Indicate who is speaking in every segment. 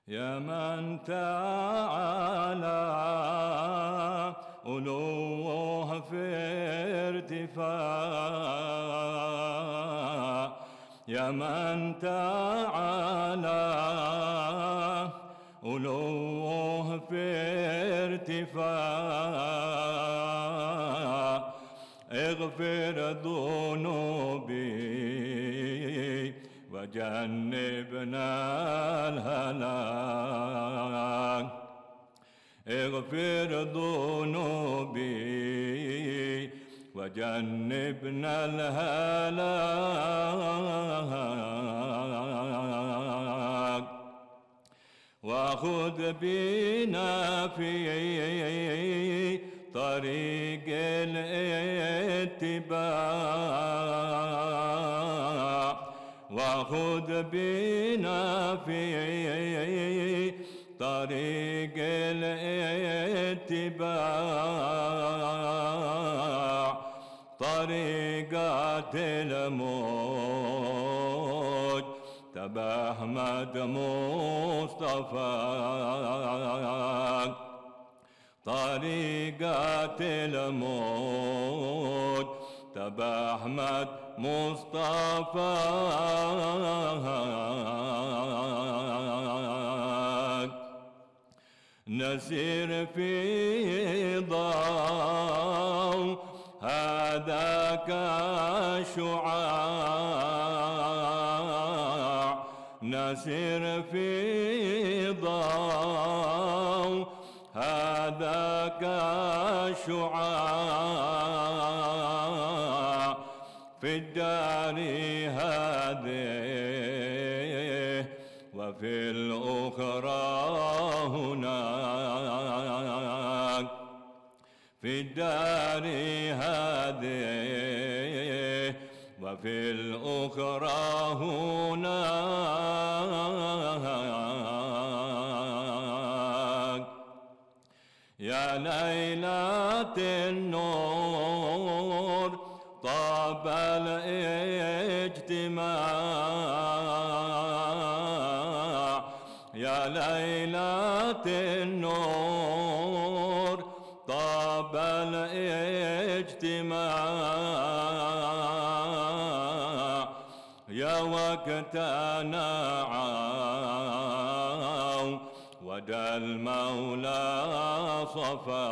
Speaker 1: يا من تعالى علوه في ارتفاع، يا من تعالى علوه في ارتفاع، اغفر ذنوبي وجنبنا الهلاك، اغفر ذنوبي وجنبنا الهلاك، وخذ بنا في طريق الاتباع، وخذ بنا في طريق الاتباع، طريقة الموت تبع أحمد مصطفى، طريقة الموت تبع أحمد مصطفى، نسير في ضوء هذاك الشعاع، نسير في ضوء هذاك الشعاع، في الدار هذه وفي الأخرى هناك، في الدار هذه وفي الأخرى هناك. يا ليلة النور طاب الاجتماع، يا ليلة النور طاب الاجتماع، يا وقتنا عاو ودى المولى صفاك،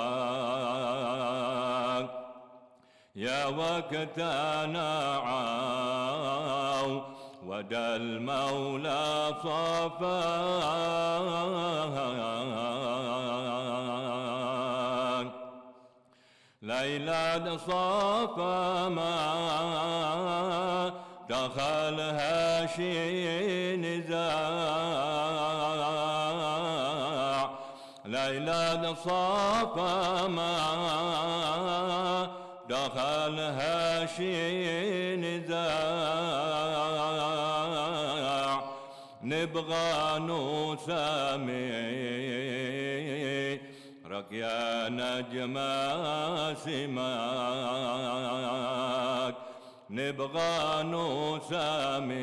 Speaker 1: يا وقتنا عاو ودى المولى صفاك، ليلى صفا ما دخلها شي نزاع، ليلى صفا ما دخلها شي نزاع، نبغى نسمي رك يا نجم سماك، نبغى نسمي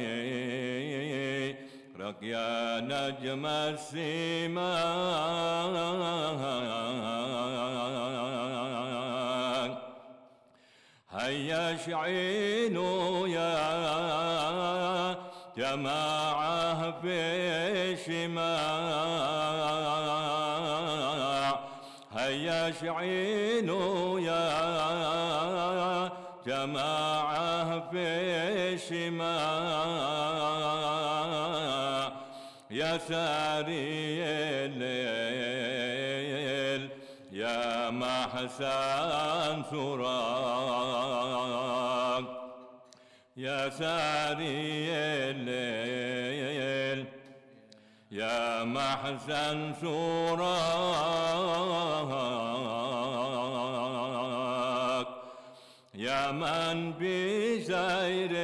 Speaker 1: رك يا نجم السماك، هيا اشعلوا يا جماعة في الشماع، هيا اشعلوا يا جماعة في الشماع، يا ساري الليل يا محسن سراك، يا ساري الليل يا محسن سراك، يا من بسيره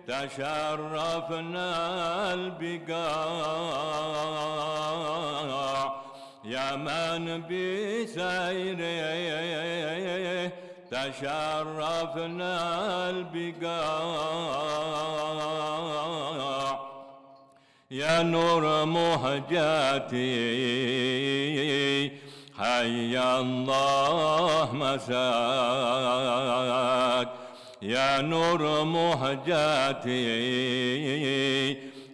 Speaker 1: تشرفنا البقاع، يا من بسيره تشرفنا البقاع، يا نور مهجتي حي الله مساك يا نور مهجتي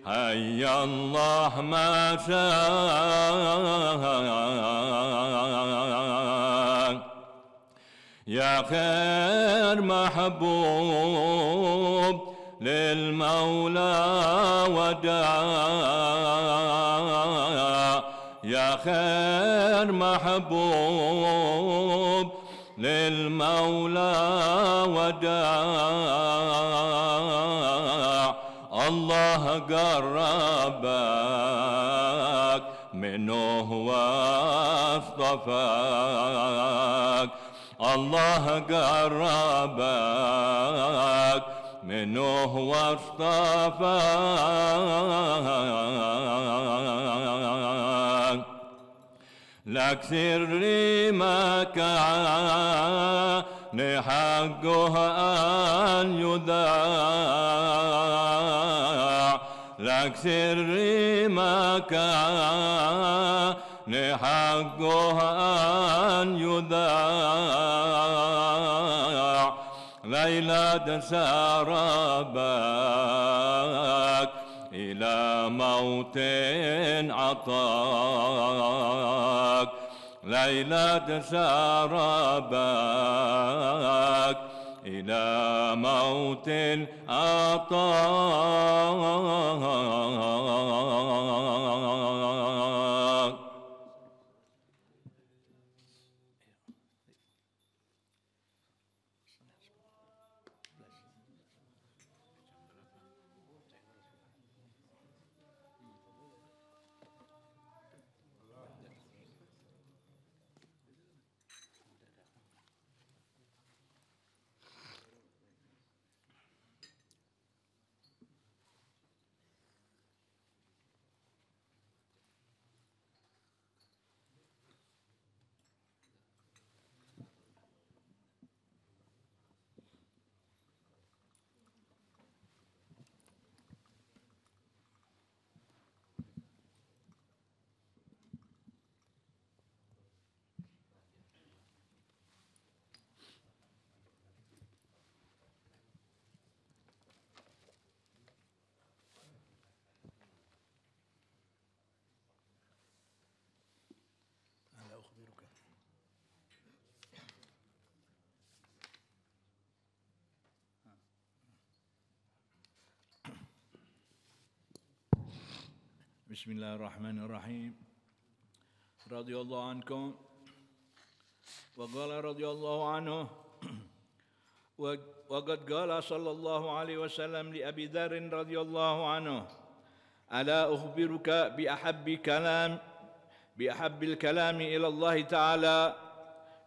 Speaker 1: حي الله مساك يا خير محبوب للمولى وداع يا خير محبوب للمولى وداع الله قربك منه واصطفاك الله قربك منه واصطفاك لك سري ما كان حقه أن يذاع لك سري ما كان حقه أن يذاع ليلة سربك إلى موت عطاك ليلة سربك إلى موت عطاك
Speaker 2: بسم الله الرحمن الرحيم رضي الله عنكم وقال رضي الله عنه وقد قال صلى الله عليه وسلم لأبي ذر رضي الله عنه ألا أخبرك بأحب الكلام إلى الله تعالى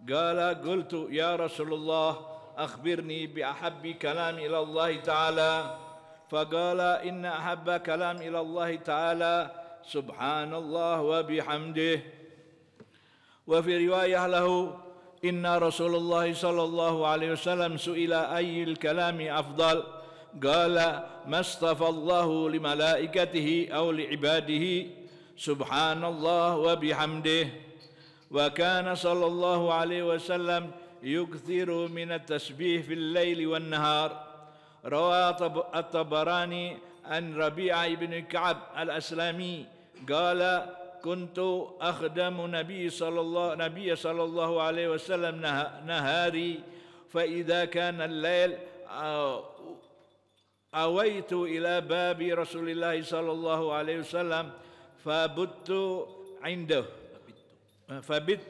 Speaker 2: قال قلت يا رسول الله أخبرني بأحب كلام إلى الله تعالى فقال إن أحب كلام إلى الله تعالى سبحان الله وبحمده وفي رواية له إن رسول الله صلى الله عليه وسلم سئل أي الكلام أفضل قال ما اصطفى الله لملائكته أو لعباده سبحان الله وبحمده وكان صلى الله عليه وسلم يكثر من التسبيح في الليل والنهار روى الطبراني عن ربيعة بن كعب الأسلمي قال كنت أخدم نبي صلى الله عليه وسلم نهاري فإذا كان الليل أويت إلى باب رسول الله صلى الله عليه وسلم فبت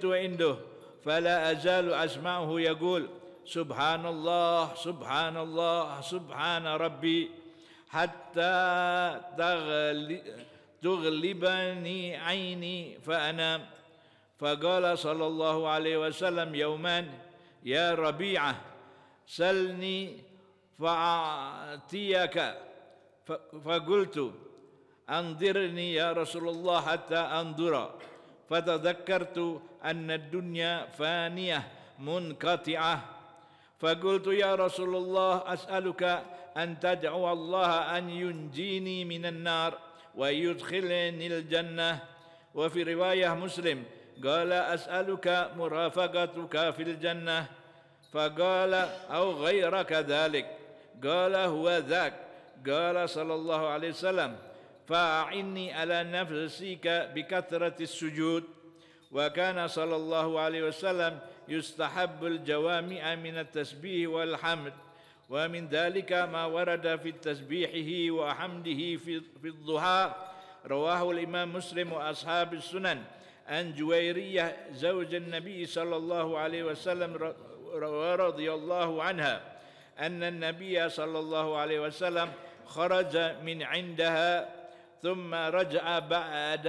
Speaker 2: عنده فلا أزال أسمعه يقول سبحان الله سبحان الله سبحان ربي حتى تغلبني عيني فأنام فقال صلى الله عليه وسلم يوما يا ربيعة سلني فأعطيك فقلت أنظرني يا رسول الله حتى أنظر فتذكرت أن الدنيا فانية منقطعة فقلت يا رسول الله أسألك أن تدعو الله أن ينجيني من النار ويدخلني الجنة. وفي رواية مسلم قال أسألك مرافقتك في الجنة، فقال أو غير كذلك، قال هو ذاك. قال صلى الله عليه وسلم فأعني على نفسك بكثرة السجود. وكان صلى الله عليه وسلم يستحب الجوامع من التسبيح والحمد، ومن ذلك ما ورد في تسبيحه وحمده في الضحى، رواه الإمام مسلم وأصحاب السنن عن جويرية زوج النبي صلى الله عليه وسلم ورضي الله عنها أن النبي صلى الله عليه وسلم خرج من عندها ثم رجع بعد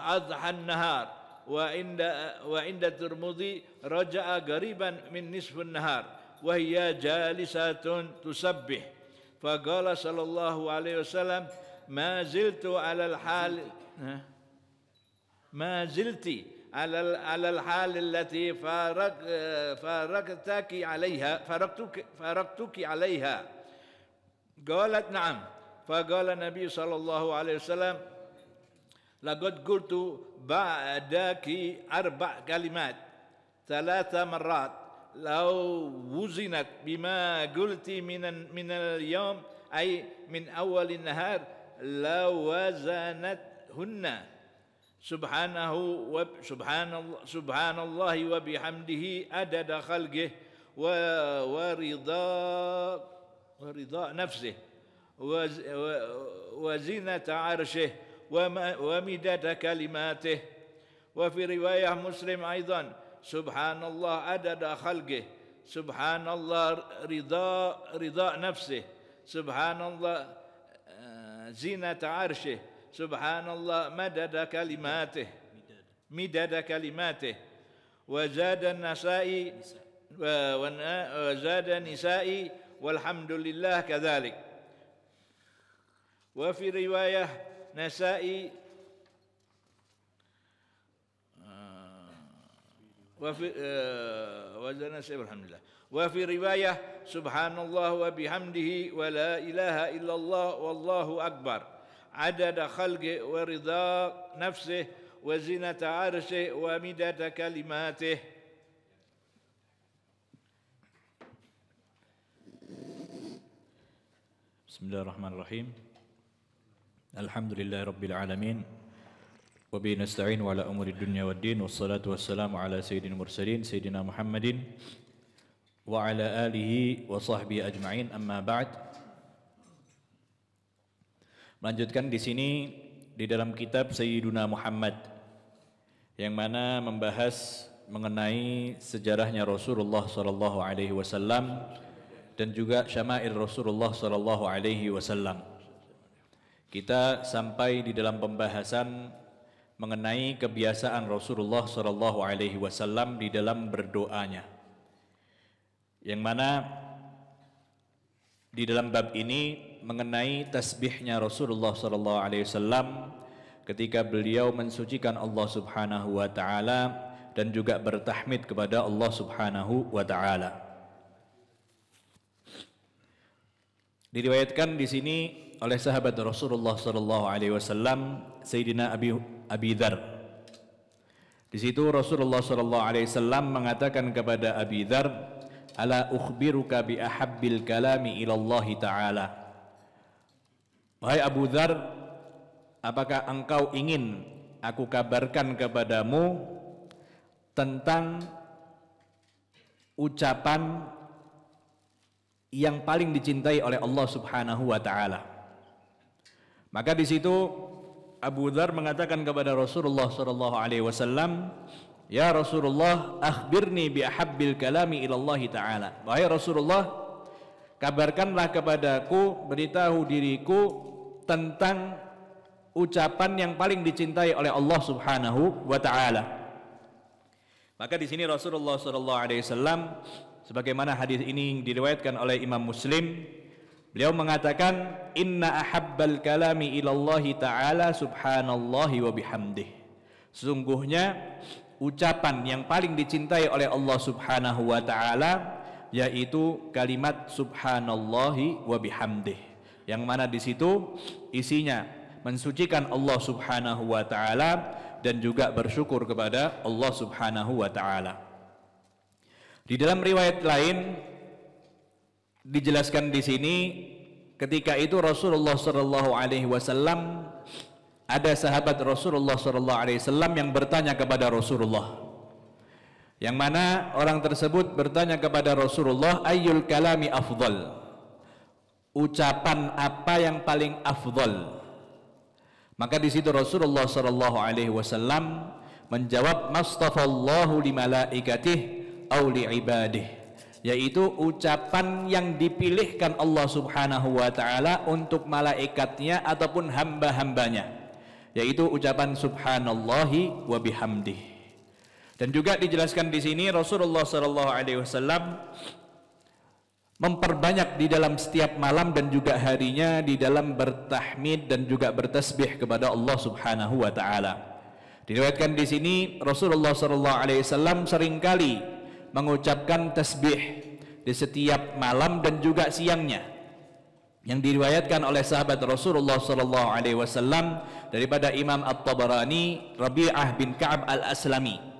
Speaker 2: أضحى النهار، وعند الترمذي رجع قريبا من نصف النهار وهي جالسة تسبح، فقال صلى الله عليه وسلم ما زلت على الحال التي فارقتك عليها. قالت نعم. فقال النبي صلى الله عليه وسلم لقد قلت بعدك 4 كلمات 3 مرات لو وزنت بما قلت من اليوم أي من أول النهار لوزنتهن سبحان الله وبحمده عدد خلقه ورضا نفسه وزنة عرشه ومداد كلماته. وفي رواية مسلم أيضا سبحان الله عدد خلقه، سبحان الله رضا نفسه، سبحان الله زينة عرشه، سبحان الله مداد كلماته. وزاد النسائي والحمد لله كذلك. وفي رواية نسائي وفي رواية سبحان الله وبحمده ولا إله إلا الله والله أكبر عدد خلقه ورضا نفسه وزنة عرشه ومداد كلماته.
Speaker 3: Bismillahirrahmanirrahim. Alhamdulillahi rabbil alamin. Wa bihi nasta'in wa ala umuri dunya waddin. Wassalatu wassalamu ala sayyidina mursalin sayyidina Muhammadin wa ala alihi wa sahbihi ajma'in. Amma ba'd. Melanjutkan di sini di dalam kitab Sayyiduna Muhammad yang mana membahas mengenai sejarahnya Rasulullah sallallahu alaihi wasallam dan juga syama'il Rasulullah sallallahu alaihi wasallam. Kita sampai di dalam pembahasan mengenai kebiasaan Rasulullah sallallahu alaihi wasallam di dalam berdoanya. Yang mana di dalam bab ini mengenai tasbihnya Rasulullah sallallahu alaihi wasallam ketika beliau mensucikan Allah Subhanahu wa taala dan juga bertahmid kepada Allah Subhanahu wa taala. Diriwayatkan di sini oleh sahabat Rasulullah sallallahu alaihi wasallam Sayyidina Abi Dzar. Di situ Rasulullah sallallahu alaihi wasallam mengatakan kepada Abi Dzar, "Ala ukhbiruka bi ahabbil kalami ila Allah taala." Wahai Abu Dzar, apakah engkau ingin aku kabarkan kepadamu tentang ucapan yang paling dicintai oleh Allah Subhanahu wa taala? Maka di situ Abu Dzar mengatakan kepada Rasulullah sallallahu alaihi wasallam, "Ya Rasulullah, akhbirni bi ahabbil kalami ila Allah taala." Wahai Rasulullah, kabarkanlah kepadaku, beritahu diriku tentang ucapan yang paling dicintai oleh Allah Subhanahu wa taala. Maka di sini Rasulullah sallallahu alaihi wasallam sebagaimana hadis ini diriwayatkan oleh Imam Muslim, beliau mengatakan, "Inna ahabbal kalami ila Allah taala subhanallahi wa bihamdih." Sesungguhnya ucapan yang paling dicintai oleh Allah Subhanahu wa taala yaitu kalimat subhanallahi wa bihamdih, yang mana di situ isinya mensucikan Allah Subhanahu wa taala dan juga bersyukur kepada Allah Subhanahu wa taala. Di dalam riwayat lain dijelaskan di sini, ketika itu Rasulullah sallallahu alaihi wasallam, ada sahabat Rasulullah sallallahu alaihi wasallam yang bertanya kepada Rasulullah, yang mana orang tersebut bertanya kepada Rasulullah, ayyul kalami afdal, ucapan apa yang paling afdal? Maka di situ Rasulullah sallallahu alaihi wasallam menjawab, mastafallahu li malaikatih aw li ibadih, yaitu ucapan yang dipilihkan Allah Subhanahu wa taala untuk malaikatnya ataupun hamba-hambanya, yaitu ucapan subhanallahi wa bihamdih. Dan juga dijelaskan di sini Rasulullah sallallahu alaihi wasallam memperbanyak di dalam setiap malam dan juga harinya di dalam bertahmid dan juga bertasbih kepada Allah Subhanahu wa taala. Diriwayatkan di sini Rasulullah sallallahu alaihi wasallam seringkali mengucapkan tasbih di setiap malam dan juga siangnya. Yang diriwayatkan oleh sahabat Rasulullah sallallahu alaihi wasallam daripada Imam At-Tabarani, Rabi'ah bin Ka'ab Al-Aslami,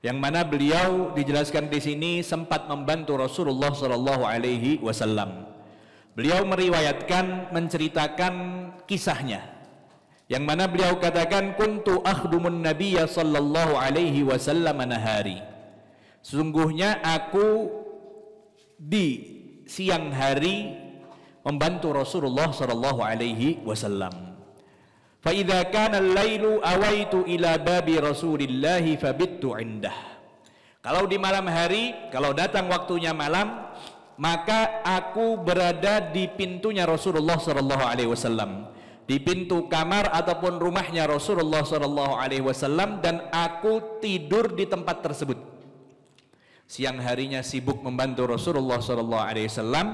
Speaker 3: yang mana beliau dijelaskan di sini sempat membantu Rasulullah sallallahu alaihi wasallam. Beliau meriwayatkan, menceritakan kisahnya, yang mana beliau katakan, kuntu akhdumun nabiyya sallallahu alaihi wasallam nahari, sungguhnya aku di siang hari membantu Rasulullah sallallahu alaihi wasallam. Fa idza kana al-lailu awaitu ila babi Rasulillah fabittu indah. Kalau di malam hari, kalau datang waktunya malam, maka aku berada di pintunya Rasulullah sallallahu alaihi wasallam, di pintu kamar ataupun rumahnya Rasulullah sallallahu alaihi wasallam, dan aku tidur di tempat tersebut. Siang harinya sibuk membantu Rasulullah sallallahu alaihi wasallam,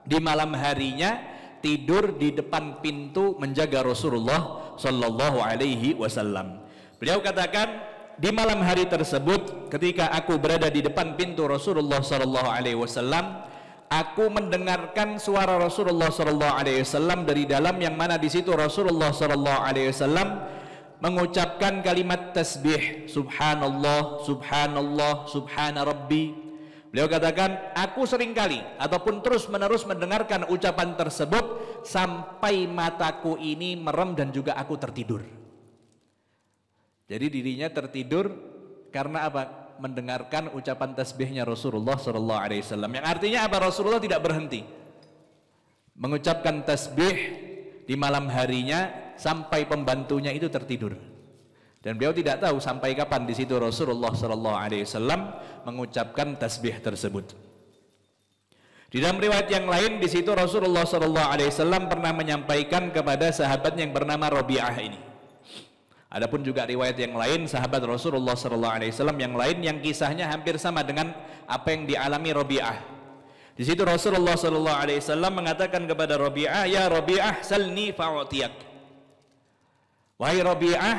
Speaker 3: di malam harinya tidur di depan pintu menjaga Rasulullah sallallahu alaihi wasallam. Beliau katakan, di malam hari tersebut ketika aku berada di depan pintu Rasulullah sallallahu alaihi wasallam, aku mendengarkan suara Rasulullah sallallahu alaihi wasallam dari dalam, yang mana di situ Rasulullah sallallahu alaihi wasallam mengucapkan kalimat tasbih, subhanallah, subhanallah, subhana rabbi. Beliau katakan, aku seringkali ataupun terus-menerus mendengarkan ucapan tersebut sampai mataku ini merem dan juga aku tertidur. Jadi dirinya tertidur karena apa? Mendengarkan ucapan tasbihnya Rasulullah sallallahu alaihi wasallam. Yang artinya apa? Rasulullah tidak berhenti mengucapkan tasbih di malam harinya sampai pembantunya itu tertidur. Dan beliau tidak tahu sampai kapan di situ Rasulullah sallallahu alaihi wasallam mengucapkan tasbih tersebut. Di dalam riwayat yang lain di situ Rasulullah sallallahu alaihi wasallam pernah menyampaikan kepada sahabat yang bernama Rabi'ah ini. Adapun juga riwayat yang lain sahabat Rasulullah sallallahu alaihi wasallam yang lain yang kisahnya hampir sama dengan apa yang dialami Rabi'ah. Di situ Rasulullah sallallahu alaihi wasallam mengatakan kepada Rabi'ah, "Ya Rabi'ah, salni fa'utiyak." Wahai Rabi'ah,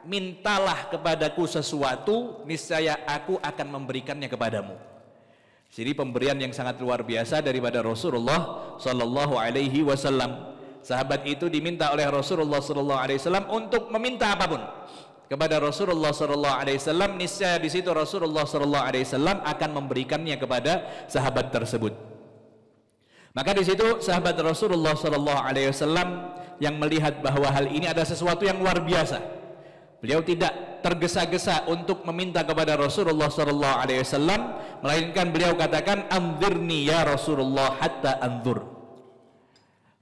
Speaker 3: mintalah kepadaku sesuatu, niscaya aku akan memberikannya kepadamu. Jadi pemberian yang sangat luar biasa daripada Rasulullah sallallahu alaihi wasallam. Sahabat itu diminta oleh Rasulullah sallallahu alaihi wasallam untuk meminta apapun kepada Rasulullah sallallahu alaihi wasallam, niscaya di situ Rasulullah sallallahu alaihi wasallam akan memberikannya kepada sahabat tersebut. Maka di situ sahabat Rasulullah sallallahu alaihi wasallam yang melihat bahwa hal ini ada sesuatu yang luar biasa, beliau tidak tergesa-gesa untuk meminta kepada Rasulullah sallallahu alaihi wasallam, melainkan beliau katakan, "Anzirni ya Rasulullah hatta anzur."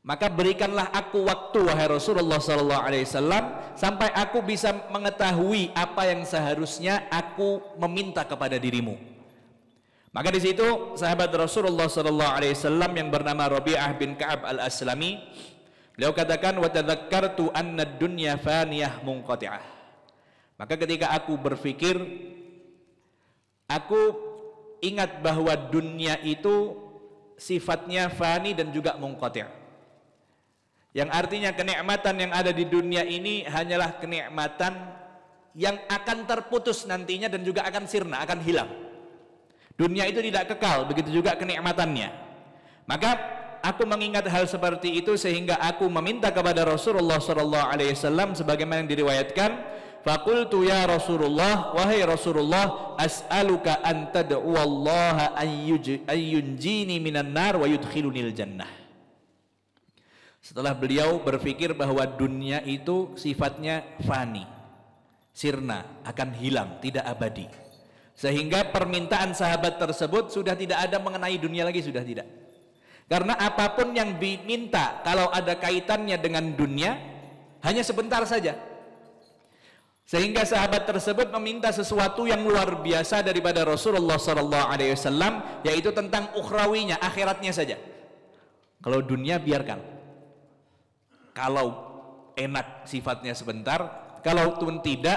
Speaker 3: Maka berikanlah aku waktu wahai Rasulullah sallallahu alaihi wasallam sampai aku bisa mengetahui apa yang seharusnya aku meminta kepada dirimu. Maka di situ sahabat Rasulullah sallallahu alaihi wasallam yang bernama Rabi'ah bin Ka'ab Al-Aslami, beliau katakan, "Wa tadzakkartu anna ad-dunya faniyah munqati'ah." Maka ketika aku berpikir, aku ingat bahwa dunia itu sifatnya fani dan juga munqati'. Yang artinya kenikmatan yang ada di dunia ini hanyalah kenikmatan yang akan terputus nantinya dan juga akan sirna, akan hilang. Dunia itu tidak kekal, begitu juga kenikmatannya. Maka aku mengingat hal seperti itu sehingga aku meminta kepada Rasulullah sallallahu alaihi wasallam sebagaimana yang diriwayatkan, faqultu ya Rasulullah, wahai Rasulullah, as'aluka an tad'u Allah an yunjini minan nar wa yudkhilunil jannah. Setelah beliau berpikir bahwa dunia itu sifatnya fani, sirna, akan hilang, tidak abadi, sehingga permintaan sahabat tersebut sudah tidak ada mengenai dunia lagi, sudah tidak. Karena apapun yang diminta kalau ada kaitannya dengan dunia hanya sebentar saja, sehingga sahabat tersebut meminta sesuatu yang luar biasa daripada Rasulullah SAW, yaitu tentang ukhrawinya, akhiratnya saja. Kalau dunia biarkan, kalau enak sifatnya sebentar, kalau pun tidak,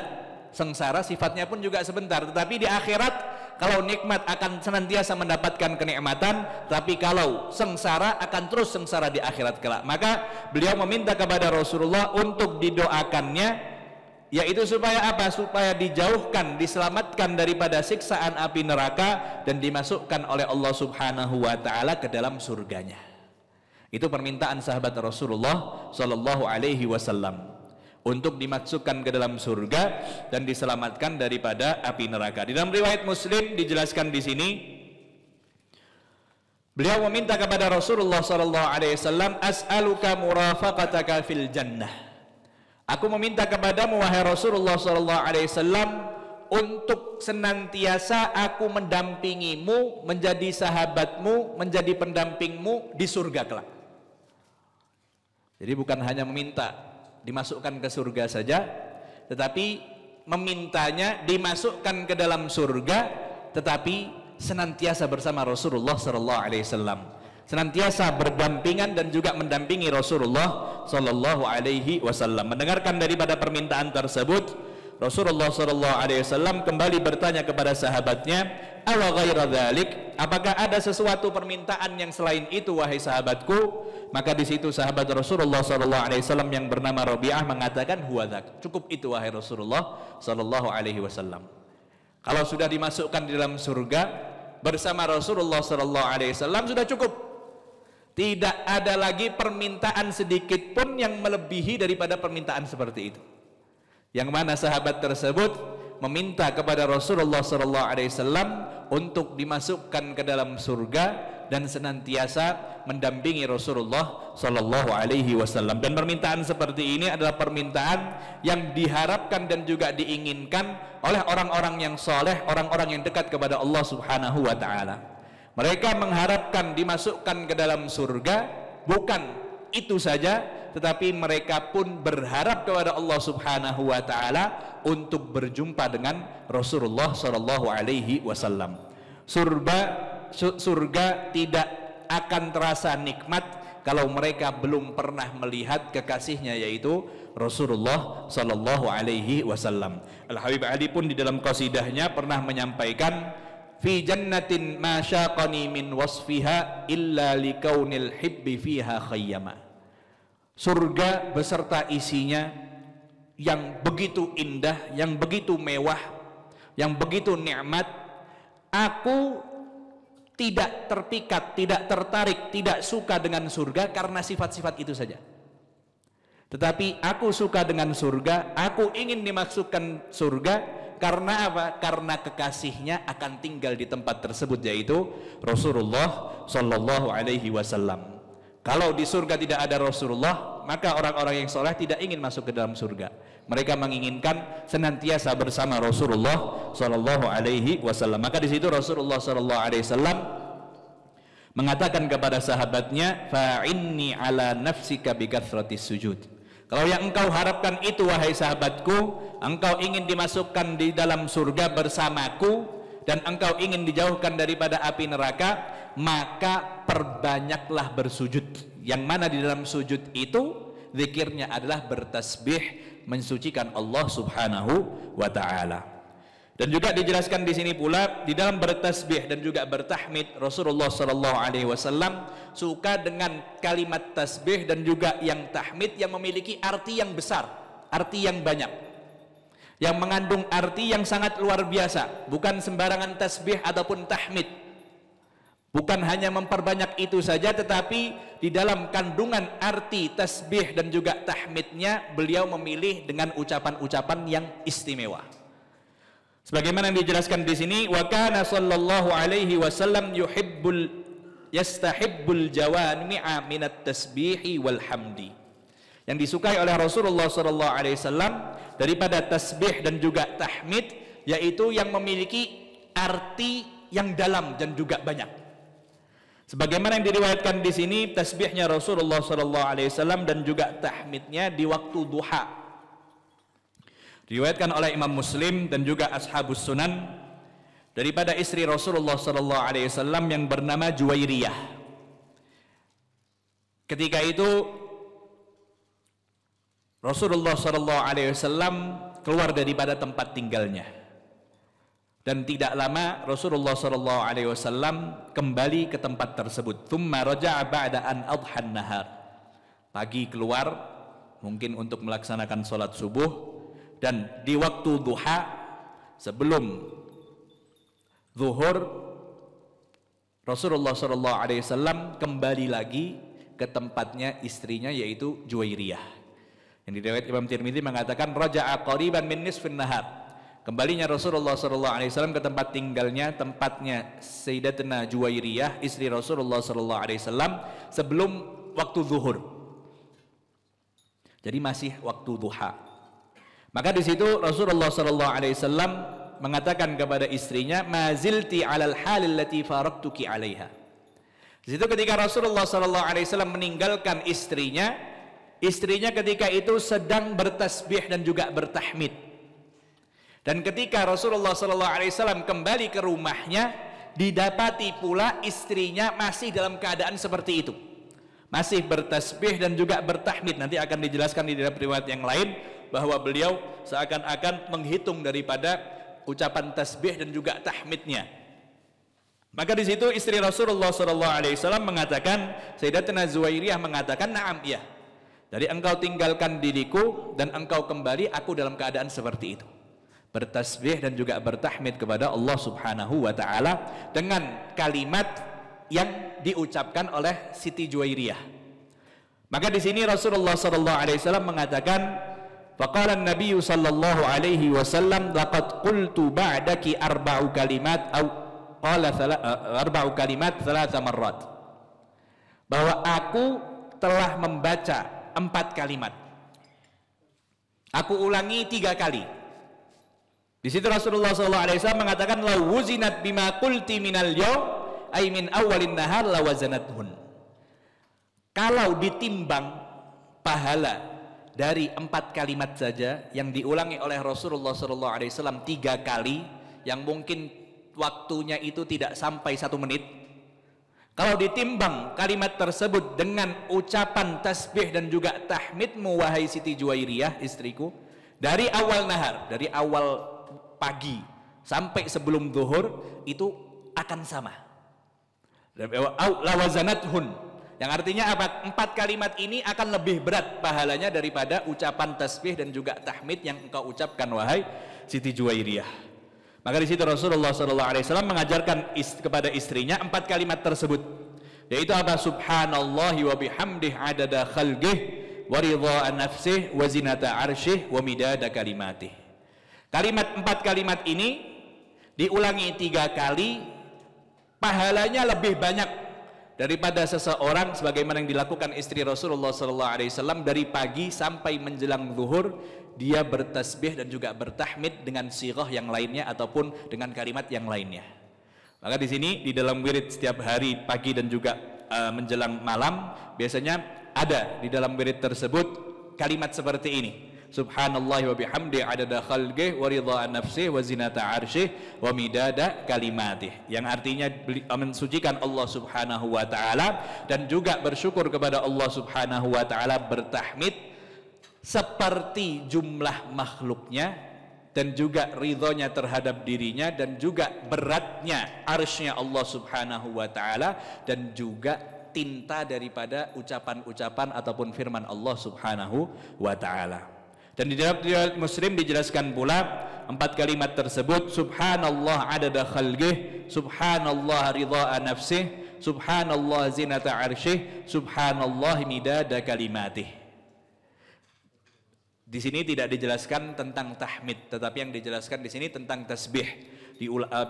Speaker 3: sengsara sifatnya pun juga sebentar. Tetapi di akhirat, kalau nikmat akan senantiasa mendapatkan kenikmatan, tapi kalau sengsara akan terus sengsara di akhirat kelak. Maka beliau meminta kepada Rasulullah untuk didoakannya, yaitu supaya apa? Supaya dijauhkan, diselamatkan daripada siksaan api neraka dan dimasukkan oleh Allah Subhanahu wa taala ke dalam surganya. Itu permintaan sahabat Rasulullah sallallahu alaihi wasallam, untuk dimasukkan ke dalam surga dan diselamatkan daripada api neraka. Di dalam riwayat Muslim dijelaskan di sini, beliau meminta kepada Rasulullah sallallahu alaihi wasallam, as'aluka murafaqataka fil jannah. Aku meminta kepadamu wahai Rasulullah sallallahu alaihi wasallam untuk senantiasa aku mendampingimu, menjadi sahabatmu, menjadi pendampingmu di surga kelak. Jadi bukan hanya meminta dimasukkan ke surga saja, tetapi memintanya dimasukkan ke dalam surga, tetapi senantiasa bersama Rasulullah sallallahu alaihi wasallam, senantiasa berdampingan dan juga mendampingi Rasulullah sallallahu alaihi wasallam. Mendengarkan daripada permintaan tersebut, Rasulullah sallallahu alaihi wasallam kembali bertanya kepada sahabatnya, awa ghaira dzalik, apakah ada sesuatu permintaan yang selain itu wahai sahabatku? Maka di situ sahabat Rasulullah sallallahu alaihi wasallam yang bernama Rabi'ah mengatakan, huwa dzak, cukup itu wahai Rasulullah sallallahu alaihi wasallam. Kalau sudah dimasukkan di dalam surga bersama Rasulullah sallallahu alaihi wasallam sudah cukup. Tidak ada lagi permintaan sedikit pun yang melebihi daripada permintaan seperti itu. Yang mana sahabat tersebut meminta kepada Rasulullah sallallahu alaihi wasallam untuk dimasukkan ke dalam surga dan senantiasa mendampingi Rasulullah sallallahu alaihi wasallam. Dan permintaan seperti ini adalah permintaan yang diharapkan dan juga diinginkan oleh orang-orang yang soleh, orang-orang yang dekat kepada Allah Subhanahu wa taala. Mereka mengharapkan dimasukkan ke dalam surga, bukan itu saja, tetapi mereka pun berharap kepada Allah Subhanahu wa taala untuk berjumpa dengan Rasulullah sallallahu alaihi wasallam. Surga tidak akan terasa nikmat kalau mereka belum pernah melihat kekasihnya, yaitu Rasulullah sallallahu alaihi wasallam. Al-Habib Ali pun di dalam qasidahnya pernah menyampaikan, fi jannatin ma syaqani min wasfiha illa likaunil hibbi fiha khayyama. Surga beserta isinya yang begitu indah, yang begitu mewah, yang begitu nikmat, aku tidak terpikat, tidak tertarik, tidak suka dengan surga karena sifat-sifat itu saja. Tetapi aku suka dengan surga, aku ingin dimasukkan surga karena apa? Karena kekasihnya akan tinggal di tempat tersebut, yaitu Rasulullah sallallahu alaihi wasallam. Kalau di surga tidak ada Rasulullah, maka orang-orang yang soleh tidak ingin masuk ke dalam surga. Mereka menginginkan senantiasa bersama Rasulullah sallallahu alaihi wasallam. Maka di situ Rasulullah sallallahu alaihi wasallam mengatakan kepada sahabatnya, fa'inni ala nafsika bikathratis sujud. Kalau yang engkau harapkan itu wahai sahabatku, engkau ingin dimasukkan di dalam surga bersamaku dan engkau ingin dijauhkan daripada api neraka, maka perbanyaklah bersujud. Yang mana di dalam sujud itu zikirnya adalah bertasbih, mensucikan Allah Subhanahu wa taala. Dan juga dijelaskan di sini pula, di dalam bertasbih dan juga bertahmid, Rasulullah sallallahu alaihi wasallam suka dengan kalimat tasbih dan juga yang tahmid yang memiliki arti yang besar, arti yang banyak, yang mengandung arti yang sangat luar biasa, bukan sembarangan tasbih ataupun tahmid. Bukan hanya memperbanyak itu saja, tetapi di dalam kandungan arti tasbih dan juga tahmidnya beliau memilih dengan ucapan-ucapan yang istimewa. Sebagaimana yang dijelaskan di sini, wa kana sallallahu alaihi wasallam yastahibbul jawami'a minat tasbihi wal hamdi. Yang disukai oleh Rasulullah sallallahu alaihi wasallam daripada tasbih dan juga tahmid, yaitu yang memiliki arti yang dalam dan juga banyak. Sebagaimana yang diriwayatkan di sini, tasbihnya Rasulullah SAW dan juga tahmidnya di waktu duha. Diriwayatkan oleh Imam Muslim dan juga Ashabus Sunan daripada istri Rasulullah SAW yang bernama Juwairiyah. Ketika itu Rasulullah SAW keluar daripada tempat tinggalnya. Dan tidak lama Rasulullah SAW kembali ke tempat tersebut. Thumma raja'a ba'da an adhan nahar. Pagi keluar mungkin untuk melaksanakan sholat subuh, dan di waktu duha sebelum zuhur Rasulullah SAW kembali lagi ke tempatnya istrinya, yaitu Juwairiyah. Yang diriwayatkan Imam Tirmidzi mengatakan raja'a qariban min nisfin nahar. Kembalinya Rasulullah SAW ke tempat tinggalnya, tempatnya Sayyidatina Juwairiyah, istri Rasulullah SAW, sebelum waktu zuhur. Jadi masih waktu duha. Maka di situ Rasulullah SAW mengatakan kepada istrinya, mazilti alal halil lati faraktuki alaiha. Di situ ketika Rasulullah SAW meninggalkan istrinya ketika itu sedang bertasbih dan juga bertahmid. Dan ketika Rasulullah SAW kembali ke rumahnya, didapati pula istrinya masih dalam keadaan seperti itu, masih bertasbih dan juga bertahmid. Nanti akan dijelaskan di dalam riwayat yang lain bahwa beliau seakan-akan menghitung daripada ucapan tasbih dan juga tahmidnya. Maka di situ istri Rasulullah SAW mengatakan, Sayyidatina Zuwairiyah mengatakan, na'am, iya, dari engkau tinggalkan diriku dan engkau kembali, aku dalam keadaan seperti itu, bertasbih dan juga bertahmid kepada Allah Subhanahu wa taala dengan kalimat yang diucapkan oleh Siti Juwairiyah. Maka di sini Rasulullah sallallahu alaihi wasallam mengatakan, faqala an-nabiy sallallahu alaihi wasallam laqad qultu ba'daki arba'u kalimat atau qala arba'u kalimat thalatha marrat. Bahwa aku telah membaca 4 kalimat. Aku ulangi 3 kali. Di situ Rasulullah SAW mengatakan, la wuzinat bima qulti minal yaum ay min awalin nahar la wazanathun. Kalau ditimbang pahala dari 4 kalimat saja yang diulangi oleh Rasulullah SAW 3 kali, yang mungkin waktunya itu tidak sampai 1 menit, kalau ditimbang kalimat tersebut dengan ucapan tasbih dan juga tahmidmu wahai Siti Juwairiyah istriku, dari awal nahar, dari awal pagi sampai sebelum zuhur, itu akan sama. Lawazanathun, yang artinya apa? 4 kalimat ini akan lebih berat pahalanya daripada ucapan tasbih dan juga tahmid yang engkau ucapkan wahai Siti Juwairiyah. Maka di situ Rasulullah SAW mengajarkan kepada istrinya 4 kalimat tersebut, yaitu apa? Subhanallahi wa bihamdih adada khalqih wa ridha nafsih wa zinata arsyih wa midada kalimatih. Kalimat 4 kalimat ini diulangi 3 kali, pahalanya lebih banyak daripada seseorang sebagaimana yang dilakukan istri Rasulullah SAW dari pagi sampai menjelang zuhur, dia bertasbih dan juga bertahmid dengan sighah yang lainnya ataupun dengan kalimat yang lainnya. Maka di sini di dalam wirid setiap hari pagi dan juga menjelang malam, biasanya ada di dalam wirid tersebut kalimat seperti ini. Subhanallah wa bihamdi adada khalqih wa ridha nafsih wa zinata arsyih wa midada kalimatih, yang artinya mensucikan Allah Subhanahu wa taala dan juga bersyukur kepada Allah Subhanahu wa taala, bertahmid seperti jumlah makhluknya dan juga ridhonya terhadap dirinya dan juga beratnya arsy-Nya Allah Subhanahu wa taala dan juga tinta daripada ucapan-ucapan ataupun firman Allah Subhanahu wa taala. Dan di dalam riwayat Muslim dijelaskan pula 4 kalimat tersebut, subhanallah adada khalqih, subhanallah ridha nafsih, subhanallah zinata arsyih, subhanallah midada kalimatih. Di sini tidak dijelaskan tentang tahmid, tetapi yang dijelaskan di sini tentang tasbih.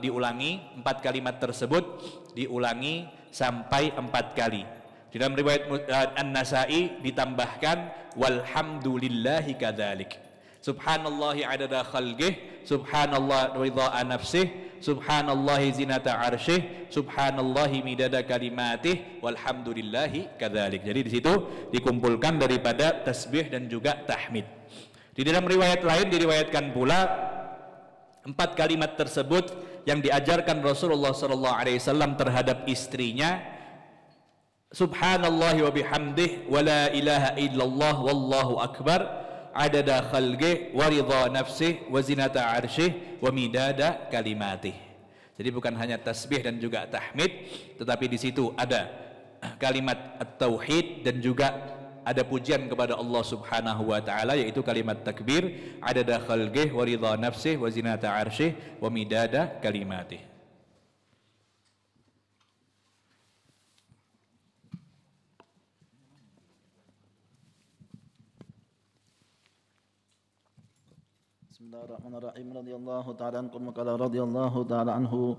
Speaker 3: Diulangi 4 kalimat tersebut, diulangi sampai 4 kali. Di dalam riwayat An-Nasa'i ditambahkan walhamdulillahi kadzalik. Subhanallahi adada khalqih, subhanallah ridha nafsih, subhanallahi zinata arsyih, subhanallahi midada kalimatih, walhamdulillahi kadzalik. Jadi di situ dikumpulkan daripada tasbih dan juga tahmid. Di dalam riwayat lain diriwayatkan pula 4 kalimat tersebut yang diajarkan Rasulullah SAW terhadap istrinya, subhanallahi wa bihamdih wa la ilaha illallah wallahu akbar adada khalqih wa ridha nafsih wa zinata arsyih wa midada kalimatih. Jadi bukan hanya tasbih dan juga tahmid, tetapi di situ ada kalimat at-tauhid dan juga ada pujian kepada Allah Subhanahu wa taala, yaitu kalimat takbir, adada khalqih wa ridha nafsih wa zinata arsyih wa midada kalimatih.
Speaker 4: Bismillahirrahmanirrahim. Radhiyallahu ta'ala ankum qala radhiyallahu ta'ala anhu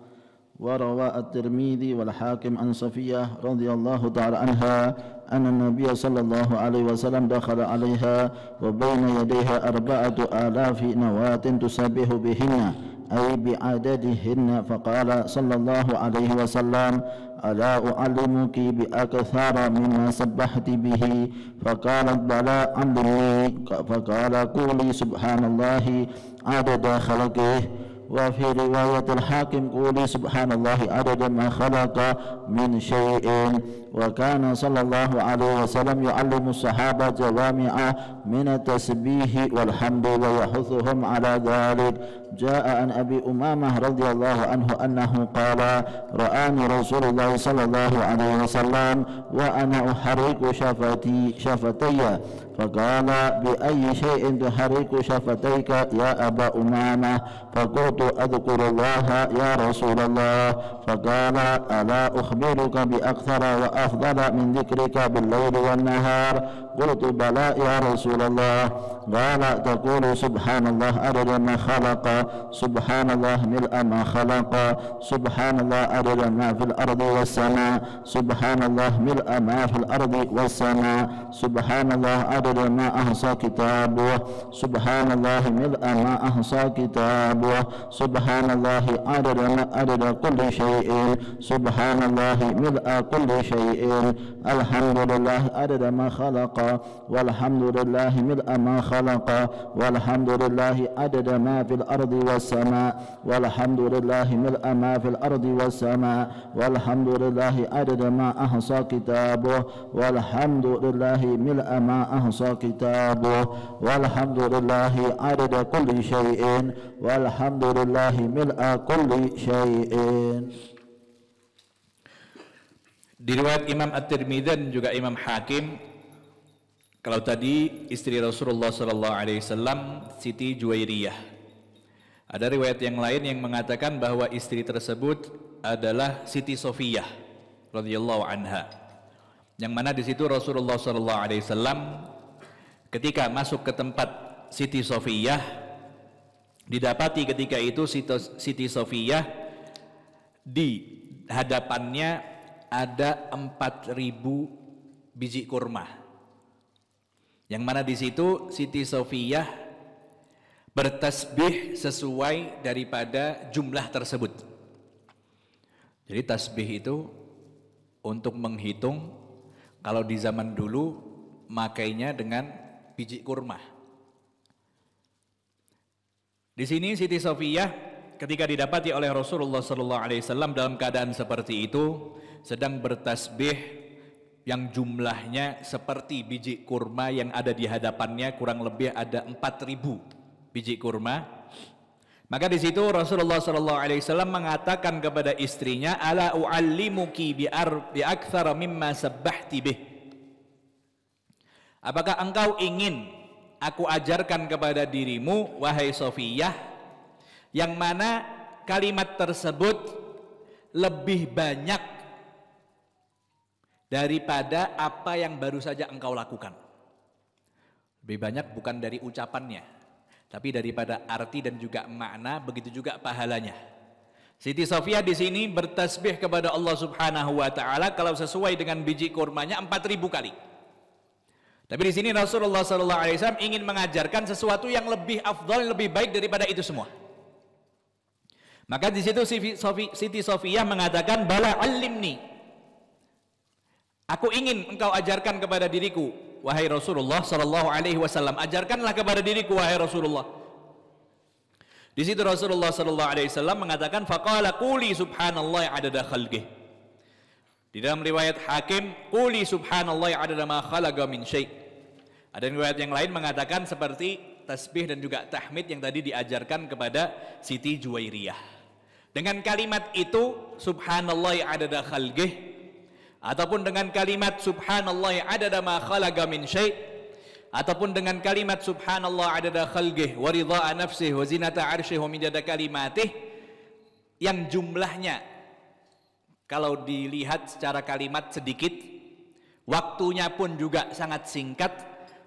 Speaker 4: wa rawa at-Tirmidzi wal Hakim an Safiyah radhiyallahu ta'ala anha anna an-nabiy sallallahu alaihi wasallam dakhala 'alaiha wa baina yadayha 4,000 nawatin tusabbihu bihinna ay bi'adadihinna faqala sallallahu alaihi wasallam ala u'allimuki bi akthara mimma sabbahti bihi faqalat bala 'allimni faqala quli subhanallahi adada khalqihi wa fi riwayatil Hakim quli subhanallahi adada ma khalaqa min syai'in wa kana sallallahu alaihi wasallam yu'allimu as-sahaba jawami'a min at-tasbih wal hamdi wa yahuthuhum ala dhalik. Jaa an Abi Umamah radhiyallahu anhu annahu qala ra'ani Rasulullah sallallahu alaihi wasallam wa ana uharriku shafatayya faqala bi ayyi shay'in tuharriku shafatayka ya Aba Umamah faqultu adhkurullaha ya Rasulullah faqala ala ukhbiruka bi akthara wa afdala min dhikrika bil laili wan nahar qultu bala ya Rasulullah qala taqulu subhanallah adada ma khalaqa subhanallah mil'a ma khalaqa subhanallah adada ma fil ardi was sama subhanallah mil'a ma fil ardi was sama subhanallah adada ma ahsa kitabuh subhanallah mil'a ma ahsa kitabuh subhanallah adada ma adada kulli syai'in subhanallah mil'a kulli syai'in alhamdulillah adada ma khalaqa walhamdulillah mil'a ma khalaqa walhamdulillah adada ma fil ardi was sama walhamdulillah mil'a ma fil ardi was sama walhamdulillah adada ma ahsa kitabuh walhamdulillah mil'a ma ahsa kitabuh walhamdulillah adada kulli syai'in walhamdulillah mil'a kulli syai'in.
Speaker 3: Diriwayat Imam At-Tirmidzi dan juga Imam Hakim, kalau tadi istri Rasulullah sallallahu alaihi wasallam Siti Juwairiyah, ada riwayat yang lain yang mengatakan bahwa istri tersebut adalah Siti Sofiyah radhiyallahu anha, yang mana di situ Rasulullah sallallahu alaihi wasallam ketika masuk ke tempat Siti Sofiyah, didapati ketika itu Siti Sofiyah di hadapannya ada 4.000 biji kurma, yang mana di situ Siti Sofiyah bertasbih sesuai daripada jumlah tersebut. Jadi tasbih itu untuk menghitung, kalau di zaman dulu makainya dengan biji kurma. Di sini Siti Sofiyah ketika didapati oleh Rasulullah SAW dalam keadaan seperti itu, sedang bertasbih yang jumlahnya seperti biji kurma yang ada di hadapannya, kurang lebih ada 4.000 biji kurma. Maka di situ Rasulullah SAW mengatakan kepada istrinya, ala u'allimuki bi akthara mimma sabbahti bih. Apakah engkau ingin aku ajarkan kepada dirimu, wahai Sofiyah, yang mana kalimat tersebut lebih banyak daripada apa yang baru saja engkau lakukan. Lebih banyak bukan dari ucapannya, tapi daripada arti dan juga makna, begitu juga pahalanya. Siti Sofia di sini bertasbih kepada Allah Subhanahu wa taala kalau sesuai dengan biji kurmanya 4.000 kali. Tapi di sini Rasulullah sallallahu alaihi wasallam ingin mengajarkan sesuatu yang lebih afdal, lebih baik daripada itu semua. Maka di situ Siti Sofia mengatakan, "Bala alimni." Aku ingin engkau ajarkan kepada diriku, wahai Rasulullah sallallahu alaihi wasallam. Ajarkanlah kepada diriku, wahai Rasulullah. Di situ Rasulullah sallallahu alaihi wasallam mengatakan, faqala quli subhanallah adada khalqih. Di dalam riwayat Hakim, quli subhanallah adada ma khalaqa min syai'. Ada riwayat yang lain mengatakan seperti tasbih dan juga tahmid yang tadi diajarkan kepada Siti Juwairiyah. Dengan kalimat itu, subhanallah adada khalqih, ataupun dengan kalimat subhanallah adada ma khalaqa min syai', ataupun dengan kalimat subhanallah adada khalqih wa ridha'a nafsih wa zinata arsyih wa midada kalimatih, yang jumlahnya kalau dilihat secara kalimat sedikit, waktunya pun juga sangat singkat,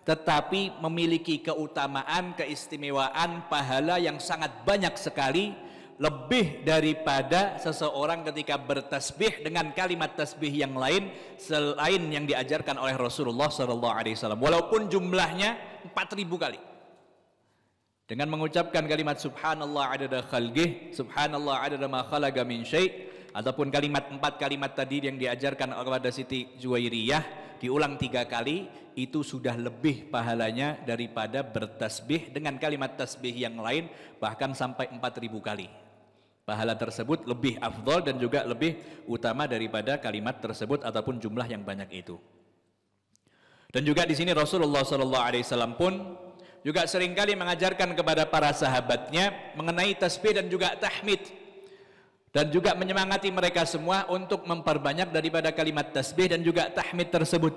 Speaker 3: tetapi memiliki keutamaan, keistimewaan, pahala yang sangat banyak sekali, lebih daripada seseorang ketika bertasbih dengan kalimat tasbih yang lain selain yang diajarkan oleh Rasulullah SAW, walaupun jumlahnya 4.000 kali. Dengan mengucapkan kalimat subhanallah adada khalqih, subhanallah adada ma khalaqa min syai', ataupun kalimat 4 kalimat tadi yang diajarkan kepada Siti Juwairiyah diulang 3 kali, itu sudah lebih pahalanya daripada bertasbih dengan kalimat tasbih yang lain bahkan sampai 4.000 kali. Pahala tersebut lebih afdol dan juga lebih utama daripada kalimat tersebut ataupun jumlah yang banyak itu. Dan juga di sini Rasulullah SAW pun juga seringkali mengajarkan kepada para sahabatnya mengenai tasbih dan juga tahmid, dan juga menyemangati mereka semua untuk memperbanyak daripada kalimat tasbih dan juga tahmid tersebut.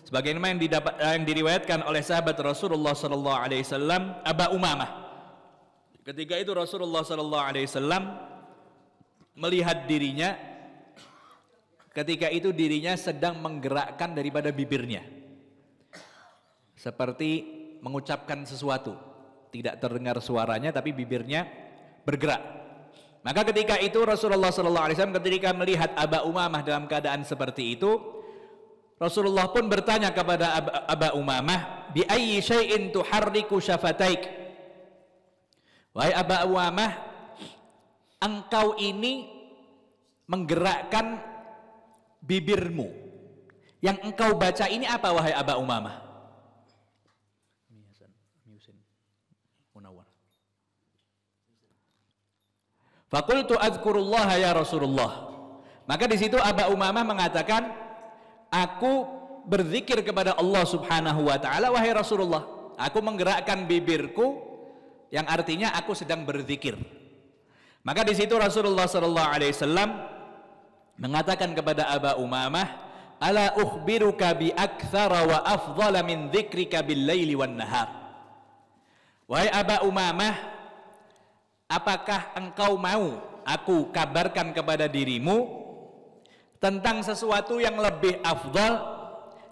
Speaker 3: Sebagaimana yang diriwayatkan oleh sahabat Rasulullah SAW, Aba Umamah. Ketika itu Rasulullah SAW melihat dirinya, ketika itu dirinya sedang menggerakkan daripada bibirnya, seperti mengucapkan sesuatu, tidak terdengar suaranya tapi bibirnya bergerak. Maka ketika itu Rasulullah SAW ketika melihat Aba Umamah dalam keadaan seperti itu, Rasulullah pun bertanya kepada Aba Umamah, bi ayyi syai'in tuharriku syafataik. Wahai Aba Umamah, engkau ini menggerakkan bibirmu. Yang engkau baca ini apa, wahai Aba Umamah? Faqultu adzkurullah ya Rasulullah. Maka di situ Aba Umamah mengatakan, aku berzikir kepada Allah Subhanahu wa taala, wahai Rasulullah. Aku menggerakkan bibirku, yang artinya aku sedang berzikir. Maka di situ Rasulullah SAW mengatakan kepada Aba Umamah, ala ukhbiruka bi aktsara wa afdhala min dzikrika bil laili wan nahar. Wahai Aba Umamah, apakah engkau mau aku kabarkan kepada dirimu tentang sesuatu yang lebih afdal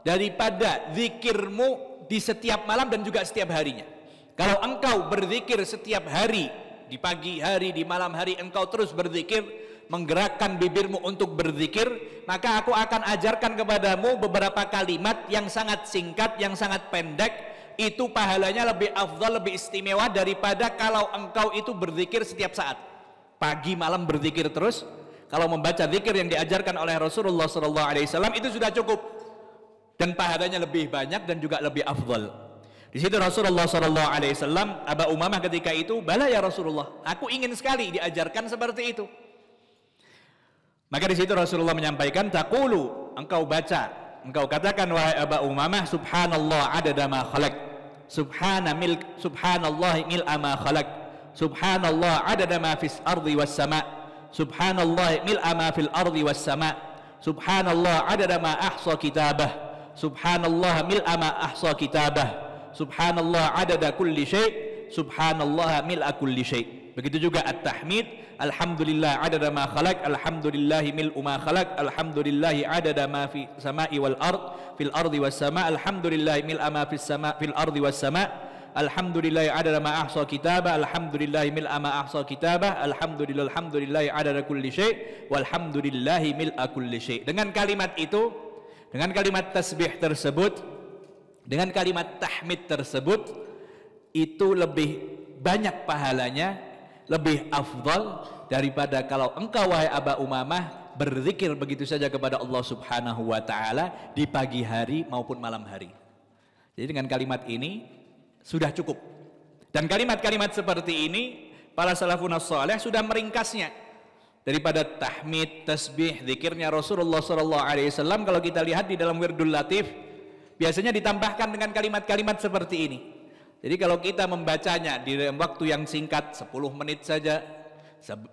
Speaker 3: daripada zikirmu di setiap malam dan juga setiap harinya? Kalau engkau berzikir setiap hari, di pagi hari, di malam hari, engkau terus berzikir, menggerakkan bibirmu untuk berzikir, maka aku akan ajarkan kepadamu beberapa kalimat yang sangat singkat, yang sangat pendek. Itu pahalanya lebih afdal, lebih istimewa daripada kalau engkau itu berzikir setiap saat, pagi malam berzikir terus. Kalau membaca zikir yang diajarkan oleh Rasulullah SAW itu sudah cukup, dan pahalanya lebih banyak dan juga lebih afdal. Di situ Rasulullah SAW, Aba Umamah ketika itu, bala ya Rasulullah, aku ingin sekali diajarkan seperti itu. Maka di situ Rasulullah menyampaikan, taqulu, engkau baca, engkau katakan wahai Aba Umamah, subhanallah adada ma khalaq, subhanallah mil'a ma khalaq, subhanallah adada ma fis ardi was sama, subhanallah mil'a ma fil ardi was sama, subhanallah adada ma ahsa kitabah, subhanallah mil'a ma ahsa kitabah, subhanallah adada kulli syai', subhanallah mil'a kulli syai'. Begitu juga at-tahmid, alhamdulillah adada ma khalaq, alhamdulillahi mil'u ma khalaq, alhamdulillahi adada ma fi sama'i wal ard, fil ardi was sama', alhamdulillahi mil'a ma fis sama' fil ardi was sama', alhamdulillahi adada ma ahsa kitabah, alhamdulillahi mil'a ma ahsa kitabah, alhamdulillahi adada kulli syai', walhamdulillahi mil'a kulli syai'. Dengan kalimat itu, dengan kalimat tasbih tersebut, dengan kalimat tahmid tersebut, itu lebih banyak pahalanya, lebih afdal daripada kalau engkau wahai Aba Umamah berzikir begitu saja kepada Allah Subhanahu wa taala di pagi hari maupun malam hari. Jadi dengan kalimat ini sudah cukup. Dan kalimat-kalimat seperti ini para salafun saleh sudah meringkasnya. Daripada tahmid, tasbih, zikirnya Rasulullah SAW, kalau kita lihat di dalam Wirdul Latif biasanya ditambahkan dengan kalimat-kalimat seperti ini. Jadi kalau kita membacanya di waktu yang singkat 10 menit saja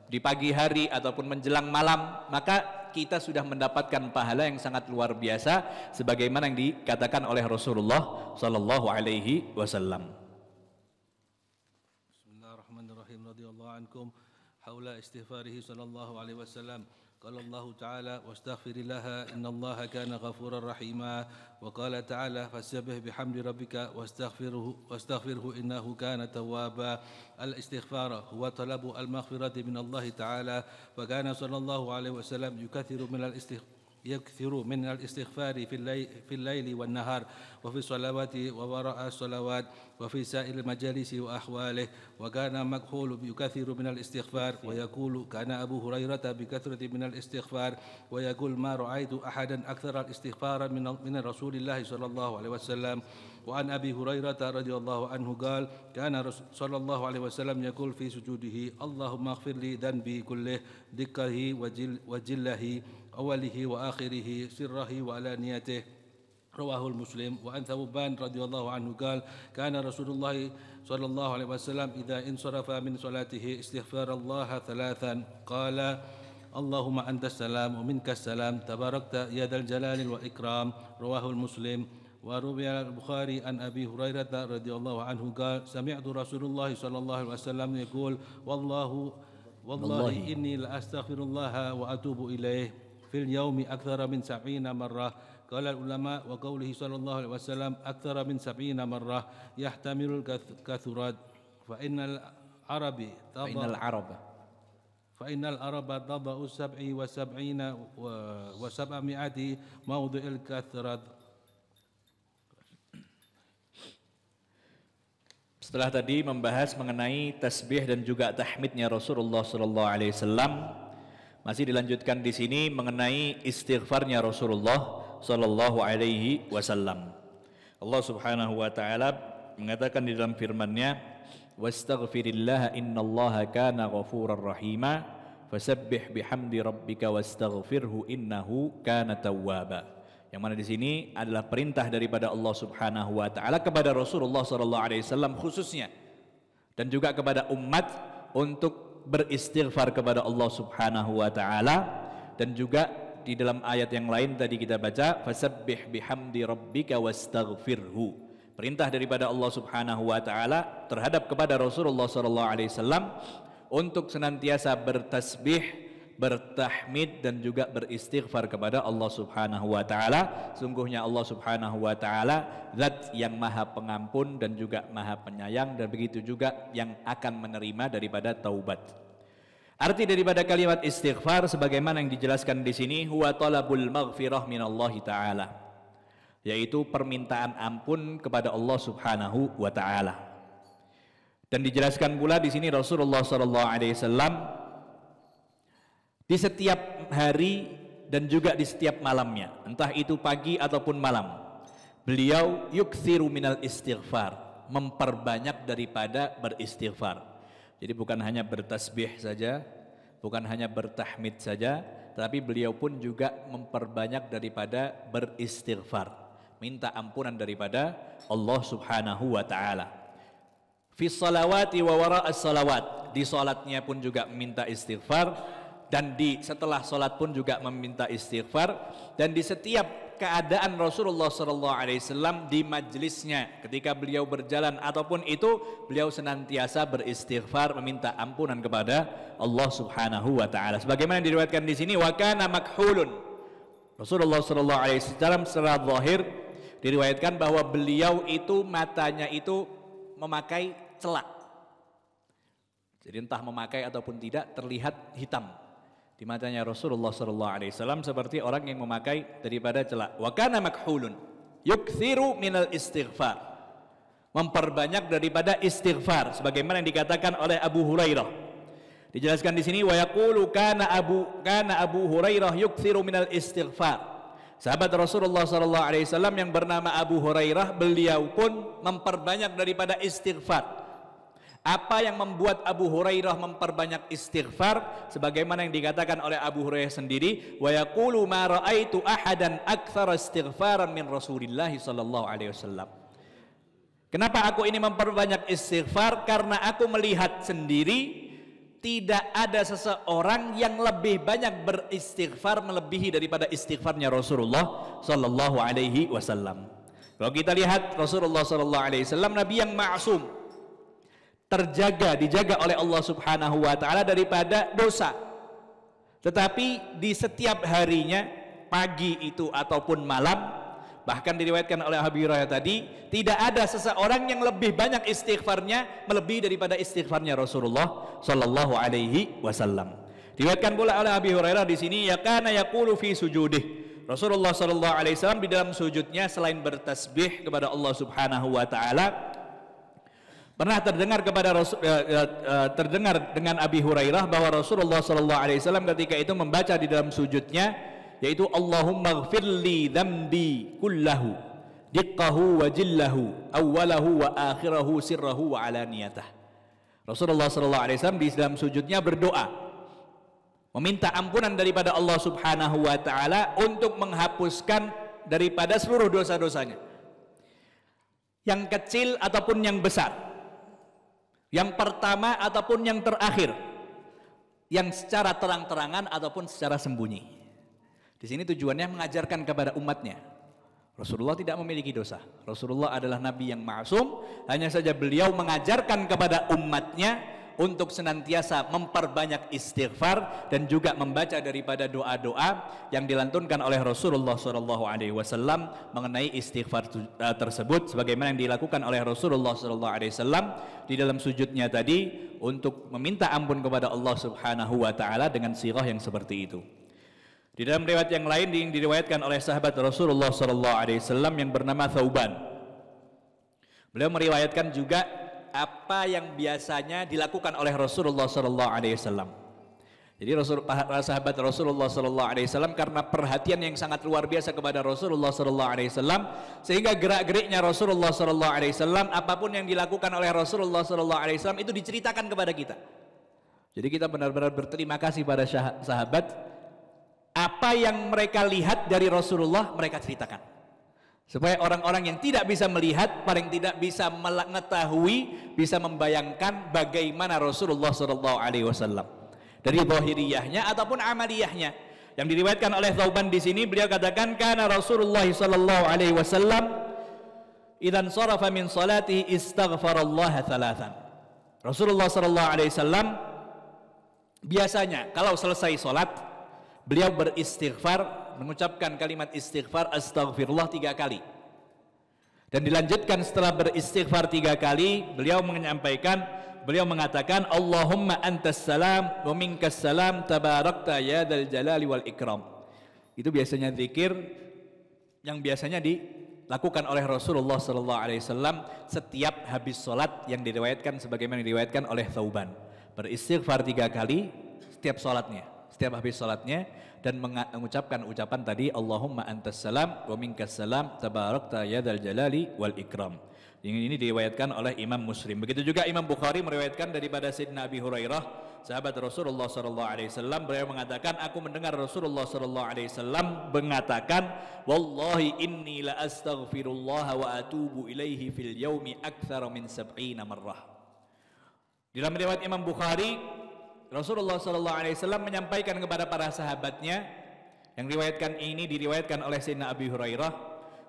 Speaker 3: di pagi hari ataupun menjelang malam, maka kita sudah mendapatkan pahala yang sangat luar biasa sebagaimana yang dikatakan oleh Rasulullah sallallahu alaihi wasallam.
Speaker 5: Bismillahirrahmanirrahim. Radhiyallahu ankum haula istighfarihi sallallahu alaihi wasallam. قال الله تعالى واستغفر الله إن الله كان غفورا رحيما وقال تعالى فسبح بحمد ربك واستغفره إنه كان توابا. الاستغفار هو طلب المغفرة من الله تعالى وكان صلى الله عليه وسلم يكثر من الاستغفار في الليل والنهار وفي الصلوات ووراء الصلوات وفي سائر المجالس وأحواله. وكان مكحول يكثر من الاستغفار ويقول كان أبو هريرة بكثرة من الاستغفار ويقول ما رأيت أحدا أكثر الاستغفار من رسول الله صلى الله عليه وسلم. وعن أبي هريرة رضي الله عنه قال كان صلى الله عليه وسلم يقول في سجوده اللهم اغفر لي ذنبي كله دقه وجله أوله وآخره سره وعلانيته رواه المسلم. وعن ثوبان رضي الله عنه قال كان رسول الله صلى الله عليه وسلم إذا انصرف من صلاته استغفر الله ثلاثا قال اللهم أنت السلام ومنك السلام تباركت يا ذا الجلال والإكرام رواه المسلم. وروي البخاري عن أبي هريرة رضي الله عنه قال سمعت رسول الله صلى الله عليه وسلم يقول والله إني لأستغفر الله وأتوب إليه في اليوم أكثر من 70 مرة. قال العلماء وقوله صلى الله عليه وسلم أكثر من 70 مرة يحتمل الكثرات فإن العرب طبع 77 و700 موضع الكثرات.
Speaker 3: Setelah tadi membahas mengenai tasbih dan juga tahmidnya Rasulullah sallallahu alaihi wasallam, masih dilanjutkan di sini mengenai istighfarnya Rasulullah sallallahu alaihi wasallam. Allah Subhanahu wa taala mengatakan di dalam firman-Nya, "Wastaghfirillaha innallaha kana ghafurar rahima, fasabbih bihamdi rabbika wastaghfirhu innahu kana tawwaba." Yang mana di sini adalah perintah daripada Allah Subhanahu wa taala kepada Rasulullah sallallahu alaihi wasallam khususnya dan juga kepada umat untuk beristighfar kepada Allah Subhanahu wa taala. Dan juga di dalam ayat yang lain tadi kita baca fasabbih bihamdi rabbika wastaghfirhu. Perintah daripada Allah Subhanahu wa taala terhadap kepada Rasulullah sallallahu alaihi wasallam untuk senantiasa bertasbih, bertahmid dan juga beristighfar kepada Allah Subhanahu wa taala. Sungguhnya Allah Subhanahu wa taala zat yang maha pengampun dan juga maha penyayang, dan begitu juga yang akan menerima daripada taubat. Arti daripada kalimat istighfar sebagaimana yang dijelaskan di sini huwa talabul maghfirah minallahi taala, yaitu permintaan ampun kepada Allah Subhanahu wa taala. Dan dijelaskan pula di sini Rasulullah sallallahu alaihi wasallam di setiap hari dan juga di setiap malamnya, entah itu pagi ataupun malam, beliau yukthiru minal istighfar, memperbanyak daripada beristighfar. Jadi bukan hanya bertasbih saja, bukan hanya bertahmid saja, tapi beliau pun juga memperbanyak daripada beristighfar, minta ampunan daripada Allah Subhanahu wa taala. Fi shalawati wa wara'as salawat, di salatnya pun juga meminta istighfar, dan setelah sholat pun juga meminta istighfar, dan di setiap keadaan Rasulullah SAW di majlisnya ketika beliau berjalan ataupun itu beliau senantiasa beristighfar meminta ampunan kepada Allah Subhanahu wa taala. Sebagaimana diriwayatkan di sini wa kana makhulun. Rasulullah SAW secara zahir diriwayatkan bahwa beliau itu matanya itu memakai celak. Jadi entah memakai ataupun tidak terlihat hitam di matanya Rasulullah SAW seperti orang yang memakai daripada celak. Wa kana makhulun yukthiru minal istighfar, memperbanyak daripada istighfar sebagaimana yang dikatakan oleh Abu Hurairah. Dijelaskan di sini wa yaqulu kana Abu Hurairah yukthiru minal istighfar. Sahabat Rasulullah SAW yang bernama Abu Hurairah, beliau pun memperbanyak daripada istighfar. Apa yang membuat Abu Hurairah memperbanyak istighfar? Sebagaimana yang dikatakan oleh Abu Hurairah sendiri, wa yaqulu ma ra'aitu ahadan aktsara istighfaran min Rasulillah sallallahu alaihi wasallam. Kenapa aku ini memperbanyak istighfar? Karena aku melihat sendiri tidak ada seseorang yang lebih banyak beristighfar melebihi daripada istighfarnya Rasulullah sallallahu alaihi wasallam. Kalau kita lihat Rasulullah sallallahu alaihi wasallam nabi yang ma'sum, dijaga oleh Allah Subhanahu wa taala daripada dosa. Tetapi di setiap harinya, pagi itu ataupun malam, bahkan diriwayatkan oleh Abu Hurairah tadi, tidak ada seseorang yang lebih banyak istighfarnya melebihi daripada istighfarnya Rasulullah sallallahu alaihi wasallam. Diriwayatkan pula oleh Abu Hurairah di sini, ya kana yaqulu fi sujudih. Rasulullah sallallahu alaihi wasallam di dalam sujudnya selain bertasbih kepada Allah Subhanahu wa taala, pernah terdengar dengan Abi Hurairah bahwa Rasulullah SAW ketika itu membaca di dalam sujudnya, yaitu Allahumma ghfirli dzambi kullahu diqqahu wa jillahu awwalahu wa akhirahu sirrahu wa alaniyatah. Rasulullah SAW di dalam sujudnya berdoa meminta ampunan daripada Allah Subhanahu wa taala untuk menghapuskan daripada seluruh dosa-dosanya, yang kecil ataupun yang besar, yang pertama ataupun yang terakhir, yang secara terang-terangan ataupun secara sembunyi. Di sini tujuannya mengajarkan kepada umatnya, Rasulullah tidak memiliki dosa. Rasulullah adalah nabi yang ma'sum, hanya saja beliau mengajarkan kepada umatnya untuk senantiasa memperbanyak istighfar dan juga membaca daripada doa-doa yang dilantunkan oleh Rasulullah SAW mengenai istighfar tersebut, sebagaimana yang dilakukan oleh Rasulullah SAW di dalam sujudnya tadi untuk meminta ampun kepada Allah Subhanahu wa taala dengan sirah yang seperti itu. Di dalam riwayat yang lain yang diriwayatkan oleh sahabat Rasulullah SAW yang bernama Thauban, beliau meriwayatkan juga apa yang biasanya dilakukan oleh Rasulullah SAW. Jadi sahabat Rasulullah SAW karena perhatian yang sangat luar biasa kepada Rasulullah SAW, sehingga gerak-geriknya Rasulullah SAW, apapun yang dilakukan oleh Rasulullah SAW itu diceritakan kepada kita. Jadi kita benar-benar berterima kasih pada sahabat, apa yang mereka lihat dari Rasulullah mereka ceritakan, supaya orang-orang yang tidak bisa melihat, paling tidak bisa mengetahui, bisa membayangkan bagaimana Rasulullah SAW dari zahiriyahnya ataupun amaliyahnya. Yang diriwayatkan oleh Thauban di sini, beliau katakan kana Rasulullah SAW idzan sharafa min salatihi istaghfarallaha thalathan. Rasulullah SAW biasanya kalau selesai salat beliau beristighfar, mengucapkan kalimat istighfar astaghfirullah 3 kali, dan dilanjutkan setelah beristighfar 3 kali beliau mengatakan Allahumma antas salam wa minkas salam tabarakta ya dzal jalali wal ikram. Itu biasanya zikir yang biasanya dilakukan oleh Rasulullah SAW setiap habis sholat, yang diriwayatkan sebagaimana diriwayatkan oleh Thauban, beristighfar 3 kali setiap sholatnya, setiap habis sholatnya, dan mengucapkan ucapan tadi Allahumma antas salam wa minkas salam tabarakta ya dzal jalali wal ikram. Ini diriwayatkan oleh Imam Muslim. Begitu juga Imam Bukhari meriwayatkan daripada Sayyidina Abi Hurairah, sahabat Rasulullah SAW, beliau mengatakan aku mendengar Rasulullah SAW mengatakan wallahi inni la astaghfirullah wa atubu ilaihi fil yaumi aktsara min 70 marrah. Di dalam riwayat Imam Bukhari, Rasulullah SAW menyampaikan kepada para sahabatnya Yang diriwayatkan ini diriwayatkan oleh Sayyidina Abi Hurairah.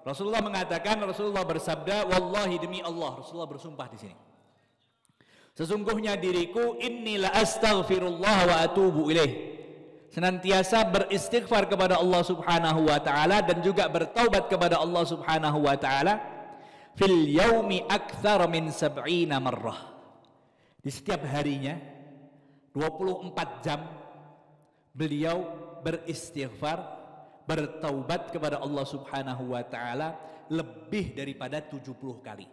Speaker 3: Rasulullah mengatakan, Rasulullah bersabda, wallahi demi Allah, Rasulullah bersumpah di sini. Sesungguhnya diriku inni la astaghfirullah wa atubu ilaih. Senantiasa beristighfar kepada Allah Subhanahu wa taala dan juga bertaubat kepada Allah Subhanahu wa taala fil yaumi aktsar min 70 marrah. Di setiap harinya 24 jam beliau beristighfar, bertaubat kepada Allah Subhanahu wa taala lebih daripada 70 kali.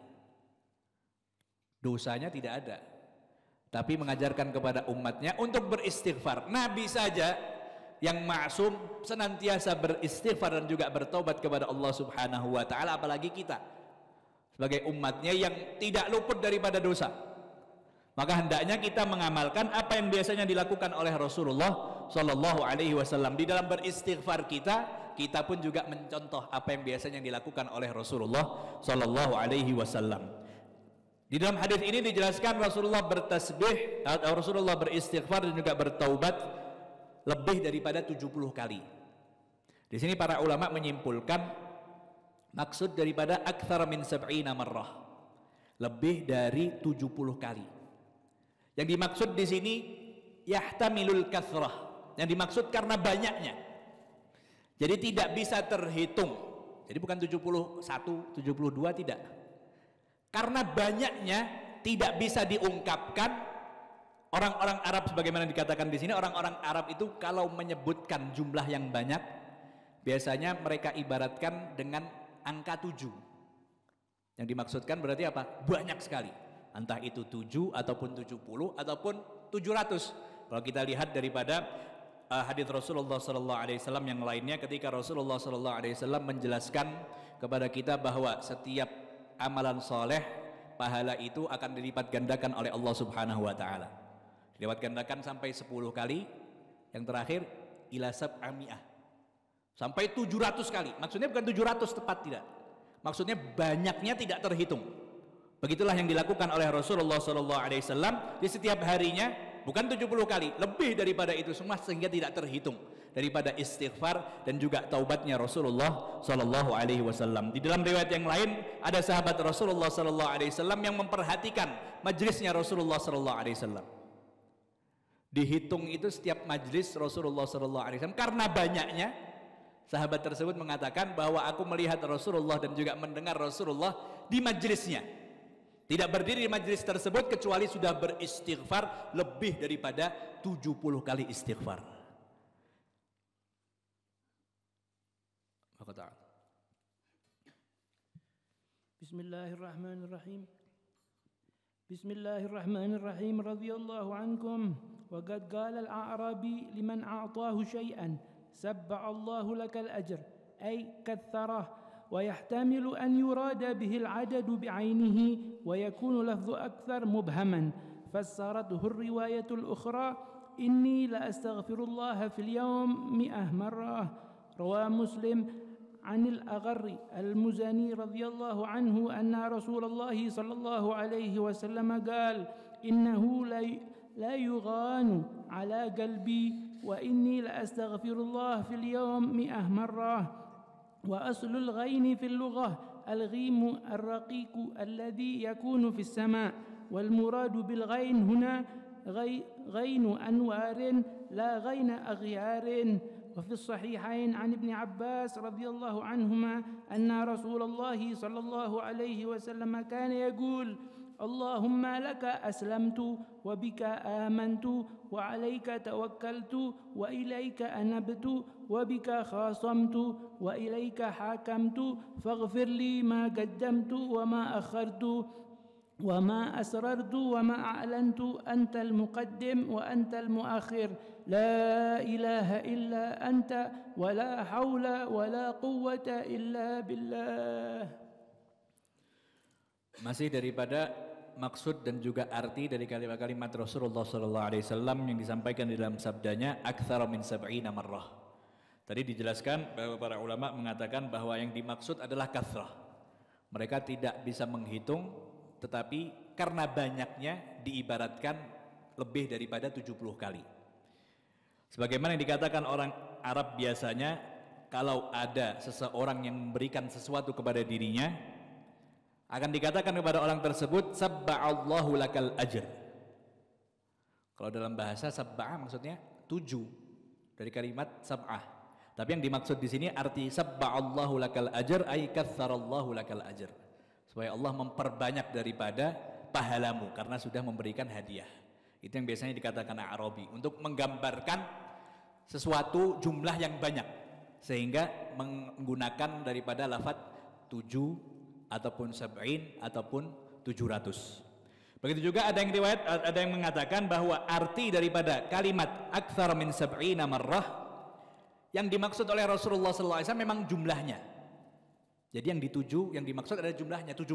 Speaker 3: Dosanya tidak ada, tapi mengajarkan kepada umatnya untuk beristighfar. Nabi saja yang maksum senantiasa beristighfar dan juga bertaubat kepada Allah Subhanahu wa taala, apalagi kita sebagai umatnya yang tidak luput daripada dosa. Maka hendaknya kita mengamalkan apa yang biasanya dilakukan oleh Rasulullah sallallahu alaihi wasallam. Di dalam beristighfar kita pun juga mencontoh apa yang biasanya dilakukan oleh Rasulullah sallallahu alaihi wasallam. Di dalam hadis ini dijelaskan Rasulullah bertasbih, Rasulullah beristighfar dan juga bertaubat lebih daripada 70 kali. Di sini para ulama menyimpulkan maksud daripada aktsara min 70 marrah, lebih dari 70 kali. Yang dimaksud di sini yahtamilul kathrah, yang dimaksud karena banyaknya. Jadi tidak bisa terhitung. Jadi bukan 71, 72 tidak. Karena banyaknya tidak bisa diungkapkan. Orang-orang Arab sebagaimana dikatakan di sini, orang-orang Arab itu kalau menyebutkan jumlah yang banyak biasanya mereka ibaratkan dengan angka 7. Yang dimaksudkan berarti apa? Banyak sekali. Entah itu 7 ataupun 70 ataupun 700. Kalau kita lihat daripada hadis Rasulullah sallallahu alaihi wasallam yang lainnya, ketika Rasulullah sallallahu alaihi wasallam menjelaskan kepada kita bahwa setiap amalan soleh pahala itu akan dilipat gandakan oleh Allah Subhanahu wa taala. Dilipat gandakan sampai 10 kali. Yang terakhir ila sab'ami'ah. Sampai 700 kali. Maksudnya bukan 700 tepat, tidak. Maksudnya banyaknya tidak terhitung. Begitulah yang dilakukan oleh Rasulullah sallallahu alaihi wasallam di setiap harinya, bukan 70 kali, lebih daripada itu semua sehingga tidak terhitung. Daripada istighfar dan juga taubatnya Rasulullah sallallahu alaihi wasallam. Di dalam riwayat yang lain ada sahabat Rasulullah sallallahu alaihi wasallam yang memperhatikan majlisnya Rasulullah sallallahu alaihi wasallam. Dihitung itu setiap majlis Rasulullah sallallahu alaihi wasallam karena banyaknya. Sahabat tersebut mengatakan bahwa aku melihat Rasulullah dan juga mendengar Rasulullah di majlisnya. Tidak berdiri di majlis tersebut kecuali sudah beristighfar lebih daripada 70 kali istighfar.
Speaker 6: Bismillahirrahmanirrahim. Bismillahirrahmanirrahim. Radhiyallahu ankum. Wa qad qala al-a'rabi liman a'tahu shay'an sabba Allahu lakal ajr ay katharah wa yahtamilu an yurada bihi al-'adad bi'aynihi wa yakunu lafdhu akthar mubhaman fassarathu ar-riwayatu al-ukhra inni la astaghfirullah fil yawm 100 marrah. Rawa Muslim عن الأغر المزني رضي الله عنه أن رسول الله صلى الله عليه وسلم قال إنه لا يغان على قلبي وإني لأستغفر الله في اليوم 100 مرة. وأصل الغين في اللغة الغيم الرقيق الذي يكون في السماء والمراد بالغين هنا غين أنوار لا غين أغيار. وفي الصحيحين عن ابن عباس رضي الله عنهما أن رسول الله صلى الله عليه وسلم كان يقول اللهم لك أسلمت وبك آمنت وعليك توكلت وإليك أنبت وبك خاصمت وإليك حاكمت فاغفر لي ما قدمت وما أخرت وما أسررت وما أعلنت أنت المقدم وأنت المؤخر لا إله إلا أنت ولا حول ولا قوة إلا بالله.
Speaker 3: Masih daripada maksud dan juga arti dari kalimat-kalimat Rasulullah SAW yang disampaikan di dalam sabdanya aktsara min 70 marrah. Tadi dijelaskan bahwa para ulama mengatakan bahwa yang dimaksud adalah kathrah. Mereka tidak bisa menghitung, tetapi karena banyaknya diibaratkan lebih daripada 70 kali. Sebagaimana yang dikatakan Arab biasanya kalau ada seseorang yang memberikan sesuatu kepada dirinya, akan dikatakan kepada orang tersebut, sabba'allahu lakal ajr. Kalau dalam bahasa sabba'a maksudnya 7 dari kalimat sab'ah. Tapi yang dimaksud di sini arti sabba'allahu lakal ajr ay katsarallahu lakal ajr. Supaya Allah memperbanyak daripada pahalamu karena sudah memberikan hadiah. Itu yang biasanya dikatakan Arabi untuk menggambarkan sesuatu jumlah yang banyak. Sehingga menggunakan daripada lafaz 7 ataupun sab'in ataupun 700. Begitu juga ada yang mengatakan bahwa arti daripada kalimat aktsar min sab'ina marrah yang dimaksud oleh Rasulullah SAW memang jumlahnya. Jadi yang dituju, yang dimaksud adalah jumlahnya 70.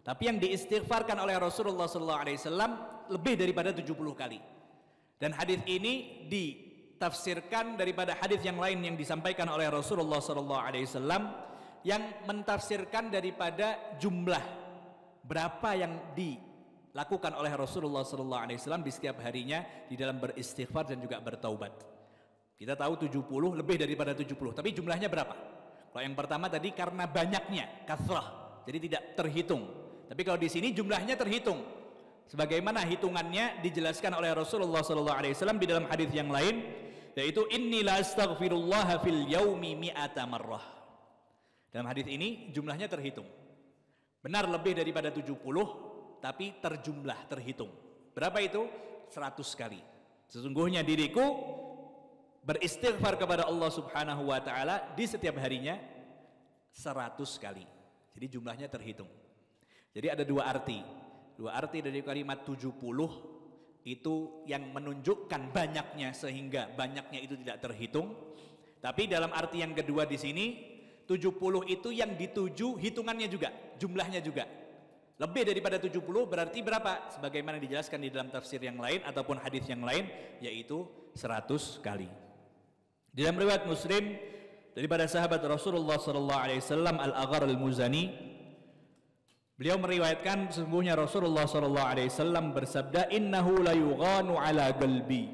Speaker 3: Tapi yang diistighfarkan oleh Rasulullah SAW lebih daripada 70 kali. Dan hadis ini ditafsirkan daripada hadis yang lain yang disampaikan oleh Rasulullah SAW yang mentafsirkan daripada jumlah berapa yang dilakukan oleh Rasulullah SAW di setiap harinya di dalam beristighfar dan juga bertaubat. Kita tahu 70 lebih daripada 70, tapi jumlahnya berapa? Kalau yang pertama tadi karena banyaknya kathrah, jadi tidak terhitung. Tapi kalau di sini jumlahnya terhitung. Sebagaimana hitungannya dijelaskan oleh Rasulullah SAW di dalam hadis yang lain, yaitu inni la astaghfirullah fil yaumi mi'ata marrah. Dalam hadis ini jumlahnya terhitung. Benar lebih daripada 70, tapi terjumlah, terhitung. Berapa itu? 100 kali. Sesungguhnya diriku beristighfar kepada Allah Subhanahu wa taala di setiap harinya 100 kali. Jadi jumlahnya terhitung. Jadi ada dua arti. Dua arti dari kalimat 70 itu yang menunjukkan banyaknya sehingga banyaknya itu tidak terhitung. Tapi dalam arti yang kedua di sini 70 itu yang dituju hitungannya juga, jumlahnya juga. Lebih daripada 70 berarti berapa? Sebagaimana dijelaskan di dalam tafsir yang lain ataupun hadis yang lain, yaitu 100 kali. Di dalam riwayat Muslim daripada sahabat Rasulullah SAW Al-Aghar Al-Muzani, beliau meriwayatkan sesungguhnya Rasulullah SAW bersabda, innahu la yughanu ala qalbi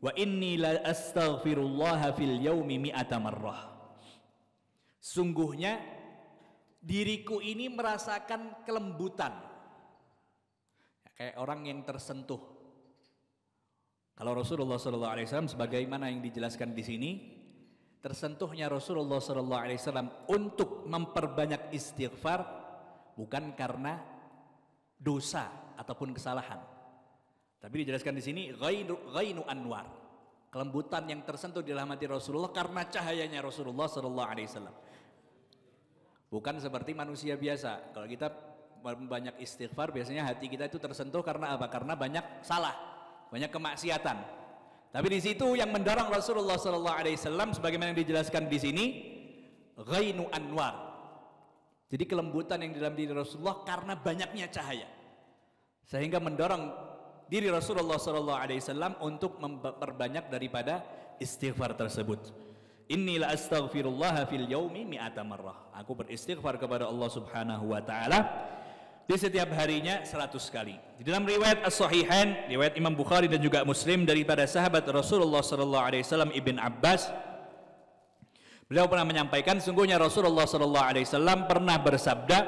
Speaker 3: wa inni la astaghfirullah fil yaumi mi'ata marrah. Sungguhnya diriku ini merasakan kelembutan, kayak orang yang tersentuh. Kalau Rasulullah SAW sebagaimana yang dijelaskan di sini, tersentuhnya Rasulullah SAW untuk memperbanyak istighfar bukan karena dosa ataupun kesalahan, tapi dijelaskan di sini ghainu anwar, kelembutan yang tersentuh di dalam hati Rasulullah karena cahayanya Rasulullah SAW. Bukan seperti manusia biasa. Kalau kita banyak istighfar, biasanya hati kita itu tersentuh karena apa? Karena banyak salah, banyak kemaksiatan. Tapi di situ yang mendorong Rasulullah SAW, sebagaimana yang dijelaskan di sini, ghainu anwar. Jadi kelembutan yang di dalam diri Rasulullah karena banyaknya cahaya, sehingga mendorong diri Rasulullah SAW untuk memperbanyak daripada istighfar tersebut. Inni la astaghfirullah fil yaumi mi'ata marrah. Aku beristighfar kepada Allah Subhanahu wa taala di setiap harinya 100 kali. Di dalam riwayat As-Sahihain, riwayat Imam Bukhari dan juga Muslim daripada sahabat Rasulullah SAW Ibn Abbas, beliau pernah menyampaikan sungguhnya Rasulullah SAW pernah bersabda,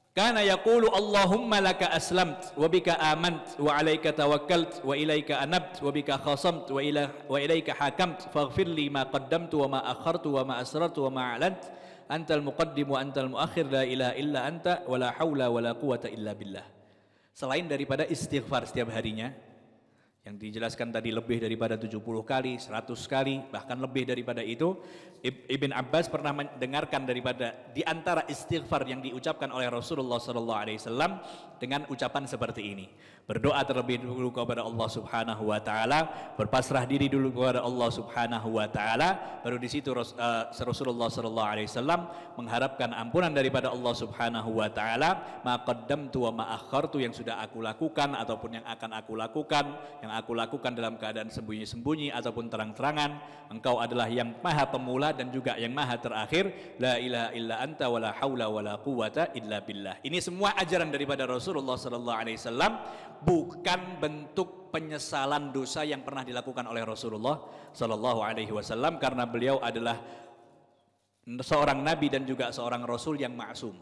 Speaker 3: kana yaqulu Allahumma laka aslamt wa bika amant wa alayka tawakkalt wa ilayka anabt wa bika khasamt wa ilayka hakamt faghfir li ma qaddamtu wa ma akhartu wa ma asrartu wa ma a'lant antal muqaddim wa antal muakhir la ilaha illa anta wa la haula wa la quwata illa billah. Selain daripada istighfar setiap harinya yang dijelaskan tadi lebih daripada 70 kali, 100 kali, bahkan lebih daripada itu, Ibn Abbas pernah mendengarkan daripada di antara istighfar yang diucapkan oleh Rasulullah SAW dengan ucapan seperti ini. Berdoa terlebih dulu kepada Allah Subhanahu wa taala, berpasrah diri dulu kepada Allah Subhanahu wa taala, baru di situ Rasulullah SAW mengharapkan ampunan daripada Allah Subhanahu wa taala, ma qaddamtu wa ma akhartu, yang sudah aku lakukan ataupun yang akan aku lakukan, yang aku lakukan dalam keadaan sembunyi-sembunyi ataupun terang-terangan. Engkau adalah yang maha pemula dan juga yang maha terakhir. La ilaha illa anta wa la haula wa la quwata illa billah. Ini semua ajaran daripada Rasulullah SAW bukan bentuk penyesalan dosa yang pernah dilakukan oleh Rasulullah Shallallahu Alaihi Wasallam, karena beliau adalah seorang nabi dan juga seorang rasul yang maksum,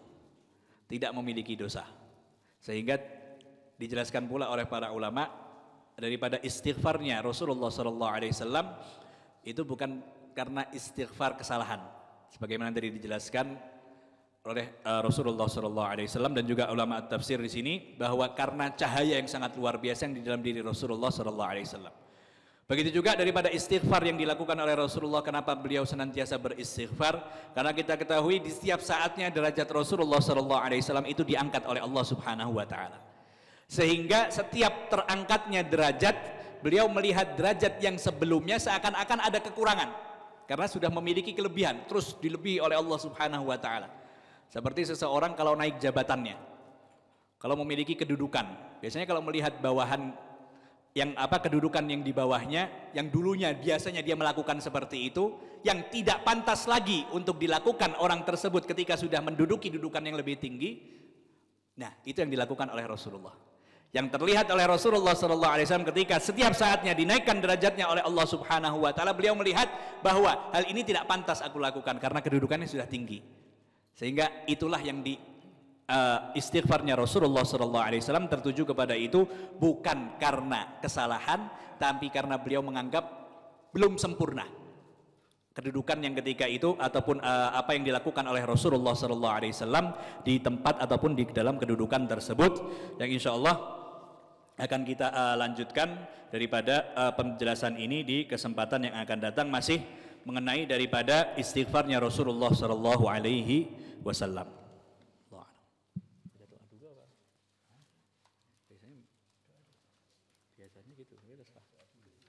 Speaker 3: tidak memiliki dosa. Sehingga dijelaskan pula oleh para ulama, daripada istighfarnya Rasulullah Shallallahu Alaihi Wasallam itu bukan karena istighfar kesalahan, sebagaimana tadi dijelaskan oleh Rasulullah Shallallahu Alaihi Wasallam dan juga ulama tafsir di sini, bahwa karena cahaya yang sangat luar biasa yang di dalam diri Rasulullah Shallallahu Alaihi Wasallam. Begitu juga daripada istighfar yang dilakukan oleh Rasulullah. Kenapa beliau senantiasa beristighfar? Karena kita ketahui di setiap saatnya derajat Rasulullah Shallallahu Alaihi Wasallam itu diangkat oleh Allah Subhanahu Wa Taala. Sehingga setiap terangkatnya derajat, beliau melihat derajat yang sebelumnya seakan-akan ada kekurangan, karena sudah memiliki kelebihan, terus dilebihi oleh Allah Subhanahu Wa Taala. Seperti seseorang kalau naik jabatannya, kalau memiliki kedudukan, biasanya kalau melihat bawahan yang kedudukan yang di bawahnya, yang dulunya biasanya dia melakukan seperti itu, yang tidak pantas lagi untuk dilakukan orang tersebut ketika sudah menduduki dudukan yang lebih tinggi. Nah, itu yang dilakukan oleh Rasulullah. Yang terlihat oleh Rasulullah Sallallahu Alaihi Wasallam ketika setiap saatnya dinaikkan derajatnya oleh Allah Subhanahu Wa Taala, beliau melihat bahwa hal ini tidak pantas aku lakukan karena kedudukannya sudah tinggi. Sehingga itulah yang di istighfarnya Rasulullah Sallallahu Alaihi Wasallam tertuju kepada itu, bukan karena kesalahan, tapi karena beliau menganggap belum sempurna kedudukan yang ketika itu ataupun apa yang dilakukan oleh Rasulullah Sallallahu Alaihi Wasallam di tempat ataupun di dalam kedudukan tersebut, yang insya Allah akan kita lanjutkan daripada penjelasan ini di kesempatan yang akan datang, masih mengenai daripada istighfarnya Rasulullah Sallallahu Alaihi Wasallam. Biasanya gitu, doa dulu ya.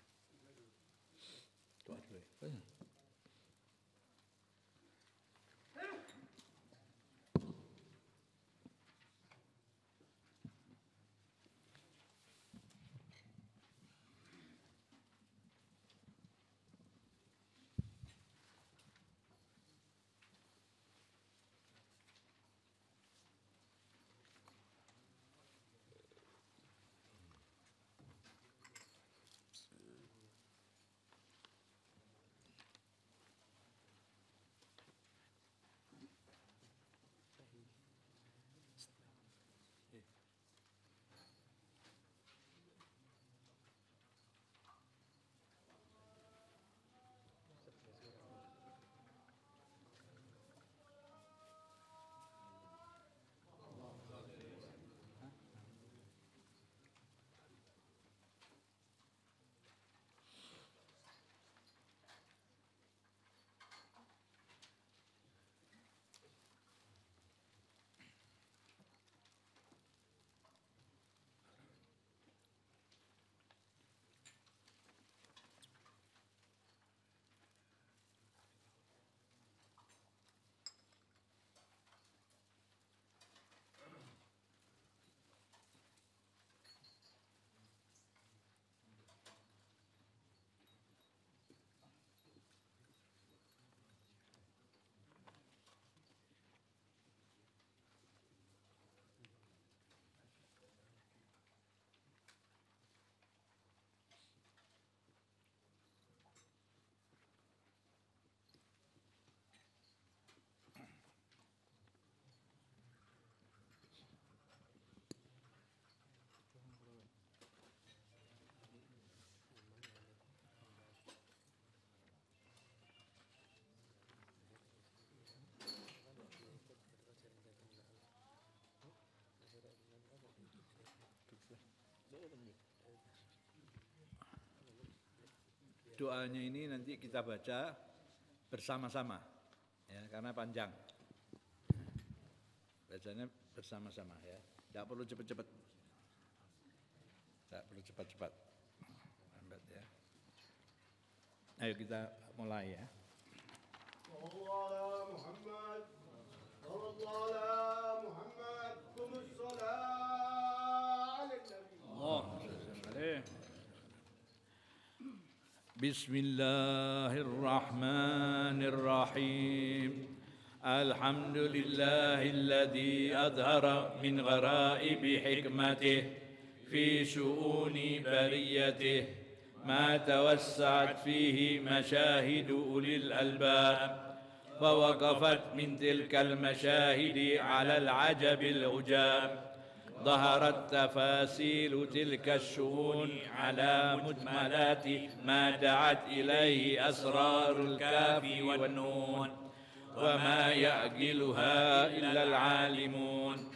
Speaker 2: Doanya ini nanti kita baca bersama-sama, ya, karena panjang. Bacanya bersama-sama, ya. Tidak perlu cepat-cepat. Tidak perlu cepat-cepat. Lambat, ya. Ayo kita mulai, ya. Bismillahirrahmanirrahim. Alhamdulillahilladzi adhara min ghara'ibi hikmatih في شؤون بريته ما توسعت فيه مشاهد أولي الألباب، فوقفت من تلك المشاهد على العجب العجاب، ظهرت تفاصيل تلك الشؤون على مجملات ما دعت إليه أسرار الكاف والنون، وما يعقلها إلا العالمون،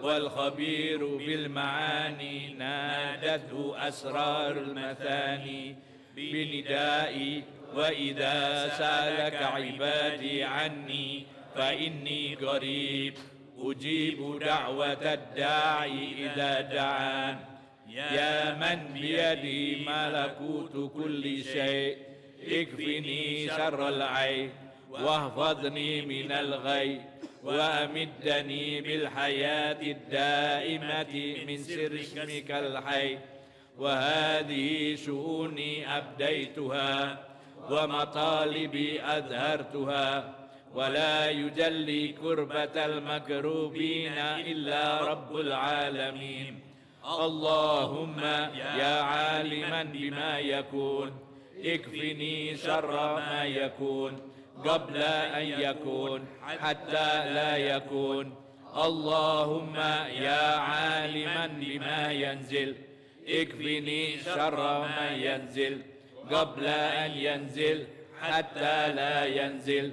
Speaker 2: والخبير بالمعاني نادته أسرار المثاني بندائي، وإذا سألك عبادي عني فإني قريب أجيب دعوة الداعي إذا دعان. يا من بيدي ملكوت كل شيء اكفني شر العين واحفظني من الغي، وأمدني بالحياة الدائمة من سر اسمك الحي. وهذه شؤوني أبديتها ومطالبي أظهرتها، ولا يجلي كربة المكروبين إلا رب العالمين. اللهم يا عالما بما يكون اكفني شر ما يكون قبل أن يكون حتى لا يكون. اللهم يا عالما بما ينزل اكفني شر ما ينزل قبل أن ينزل حتى لا ينزل.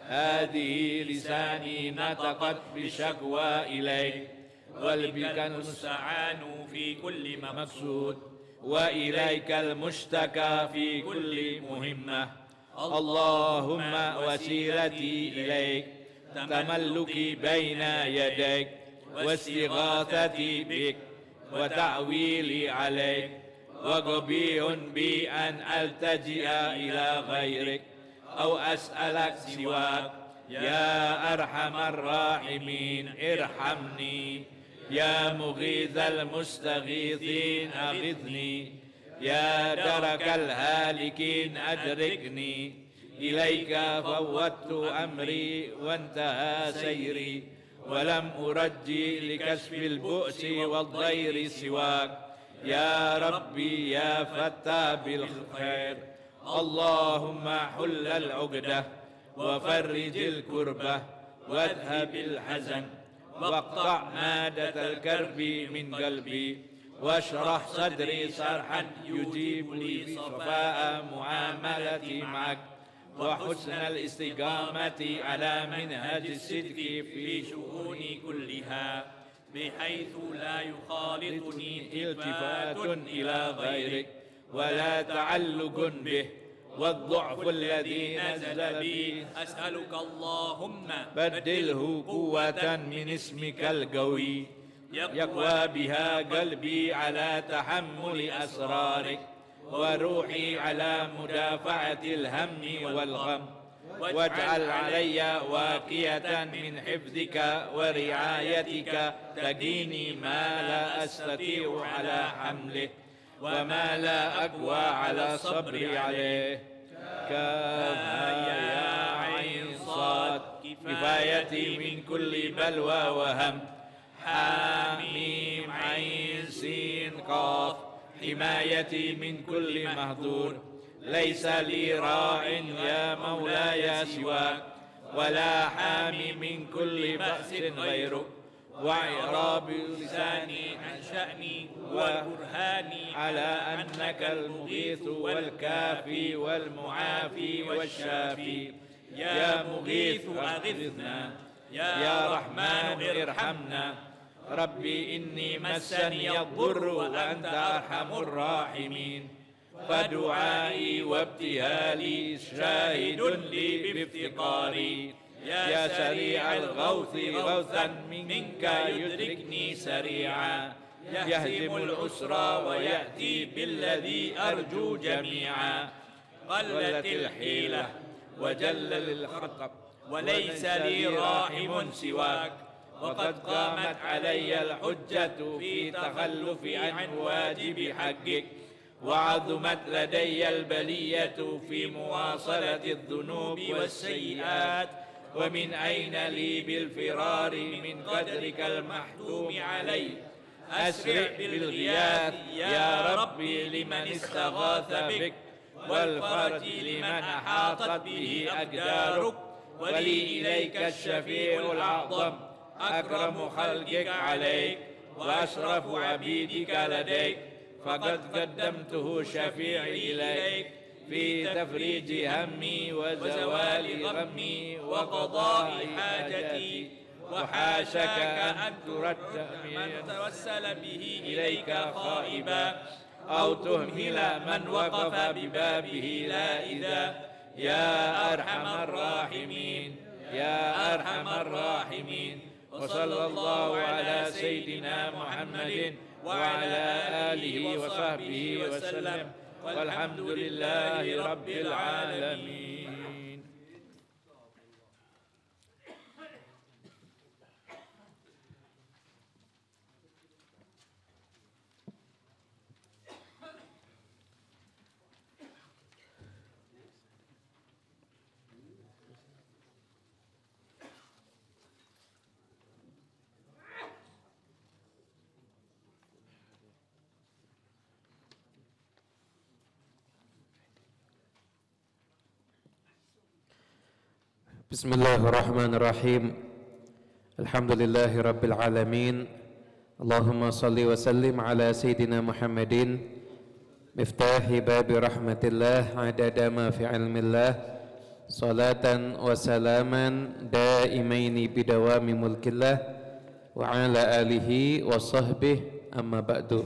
Speaker 2: هذه لساني نطقت بشكوى إليك، وبك المستعان في كل مقصود، وإليك المشتكى في كل مهمة. اللهم وسيلتي إليك، تملكي بين يديك، واستغاثتي بك، وتعويلي عليك، وقبيح بي أن ألتجئ إلى غيرك أو أسألك سواك. يا أرحم الراحمين ارحمني، يا مغيث المستغيثين أغثني، يا درك الهالكين أدركني. إليك فوضت أمري وانتهى سيري، ولم أرجي لكشف البؤس والضير سواك. يا ربي يا فتى بالخير، اللهم حل العقدة وفرج الكربة واذهب الحزن، واقطع مادة الكرب من قلبي، واشرح صدري شرحا يجيب لي صفاء معاملتي معك، وحسن الاستقامة على منهج الصدق في شؤوني كلها، بحيث لا يخالطني التفات إلى غيرك ولا تعلق به. والضعف الذي نزل بي أسألك اللهم بدله قوة من اسمك القوي، يقوى بها قلبي على تحمل أسرارك، وروحي على مدافعة الهم والغم. واجعل علي واقية من حفظك ورعايتك تقيني ما لا أستطيع على حمله، وما لا أقوى على صبري عليه. كافها يا عين صاد كفايتي من كل بلوى وهم. حاميم عين سين قاف حمايتي من كل مهدور. ليس لي راع يا مولاي سواك، ولا حامي من كل بأس غيرك. وإعراب لساني عن شأني وبرهاني على أنك المغيث والكافي والمعافي والشافي. يا مغيث أغثنا، يا رحمن ارحمنا. ربي إني مسني الضر وأنت أرحم الراحمين، فدعائي وابتهالي شاهد لي بافتقاري. يا سريع الغوث غوثا منك يدركني سريعا، يهزم العسرى ويأتي بالذي أرجو جميعا. قلت الحيلة وجل الخطب، وليس لي راحم سواك، وقد قامت علي الحجة في تخلف عن واجب حقك، وعظمت لدي البلية في مواصلة الذنوب والسيئات. ومن أين لي بالفرار من قدرك المحتوم علي؟ أسرع بالغياث يا ربي لمن استغاث بك والفرج لمن أحاطت به أقدارك ولي إليك الشفيع الأعظم أكرم خلقك عليك وأشرف عبيدك لديك فقد قدمته شفيعي إليك في تفريج همي وزوال غمي وقضاء حاجتي وحاشك أن ترد من توسل به إليك خائبا أو تهمل من وقف ببابه لائذا يا أرحم الراحمين يا أرحم الراحمين وصلى الله على سيدنا محمد وعلى آله وصحبه وسلم والحمد لله رب العالمين.
Speaker 7: Bismillahirrahmanirrahim. Alhamdulillahi rabbil alamin. Allahumma salli wa sallim ala Sayyidina Muhammadin miftahi babi rahmatillah adada ma fi ilmillah salatan wa salaman daimaini bidawami mulkillah wa ala alihi wa sahbihi amma ba'du.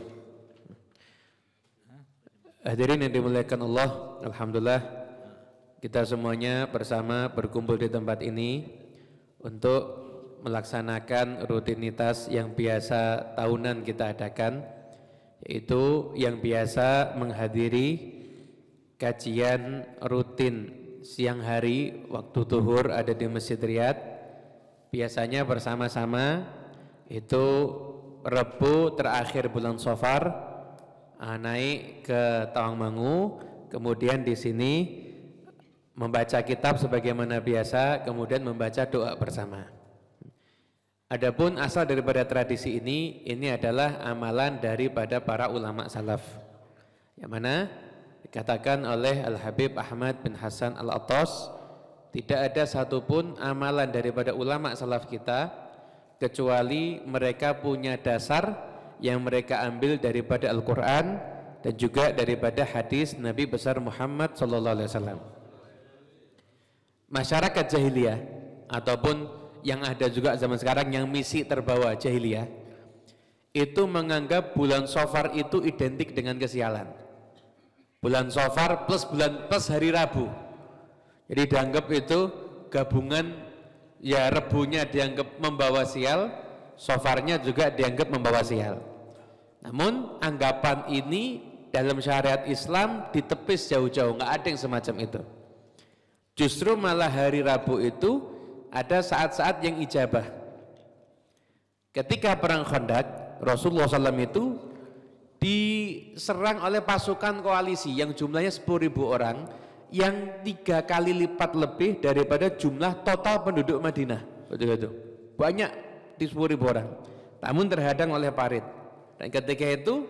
Speaker 7: Hadirin yang dimuliakan Allah, alhamdulillah kita semuanya bersama berkumpul di tempat ini untuk melaksanakan rutinitas yang biasa tahunan kita adakan, yaitu yang biasa menghadiri kajian rutin siang hari waktu zuhur ada di Masjid Riyadh. Biasanya bersama-sama itu Rabu terakhir bulan Safar naik ke Tawangmangu, kemudian di sini membaca kitab sebagaimana biasa, kemudian membaca doa bersama. Adapun asal daripada tradisi ini adalah amalan daripada para ulama salaf, yang mana dikatakan oleh Al-Habib Ahmad bin Hasan Al-Attas, tidak ada satupun amalan daripada ulama salaf kita kecuali mereka punya dasar yang mereka ambil daripada Al-Quran dan juga daripada hadis Nabi besar Muhammad SAW. Masyarakat jahiliyah ataupun yang ada juga zaman sekarang yang misi terbawa jahiliyah itu menganggap bulan Safar itu identik dengan kesialan. Bulan Safar plus hari Rabu. Jadi dianggap itu gabungan, ya Rebunya dianggap membawa sial, Safarnya juga dianggap membawa sial. Namun anggapan ini dalam syariat Islam ditepis jauh-jauh, nggak ada yang semacam itu. Justru malah hari Rabu itu ada saat-saat yang ijabah. Ketika perang Khandaq, Rasulullah SAW itu diserang oleh pasukan koalisi yang jumlahnya 10.000 orang, yang 3 kali lipat lebih daripada jumlah total penduduk Madinah. Betul-betul. Banyak di 10.000 orang. Namun terhadang oleh parit. Dan ketika itu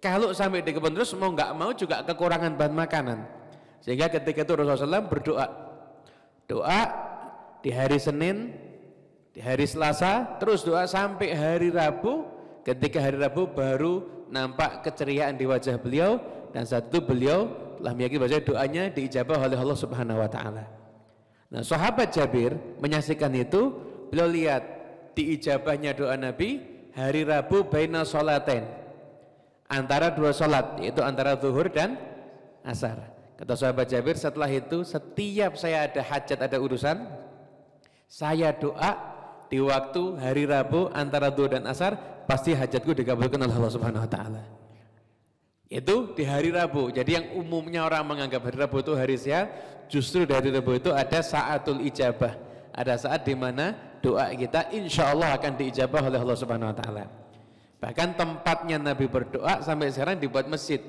Speaker 7: kalau sampai di kebun terus mau nggak mau juga kekurangan bahan makanan. Sehingga ketika itu Rasulullah SAW berdoa, doa di hari Senin, di hari Selasa, terus doa sampai hari Rabu. Ketika hari Rabu baru nampak keceriaan di wajah beliau, dan saat itu beliau telah meyakini bahwa doanya diijabah oleh Allah Subhanahu Wa Taala. Nah, sahabat Jabir menyaksikan itu, beliau lihat diijabahnya doa Nabi hari Rabu baina sholatain, antara 2 sholat, yaitu antara zuhur dan asar. Kata sahabat Jabir, setelah itu setiap saya ada hajat, ada urusan, saya doa di waktu hari Rabu antara zuhur dan asar, pasti hajatku dikabulkan oleh Allah Subhanahu Wa Taala. Itu di hari Rabu. Jadi yang umumnya orang menganggap hari Rabu itu hari sial, justru dari Rabu itu ada saatul ijabah, ada saat di mana doa kita insya Allah akan diijabah oleh Allah Subhanahu Wa Taala. Bahkan tempatnya Nabi berdoa sampai sekarang dibuat masjid.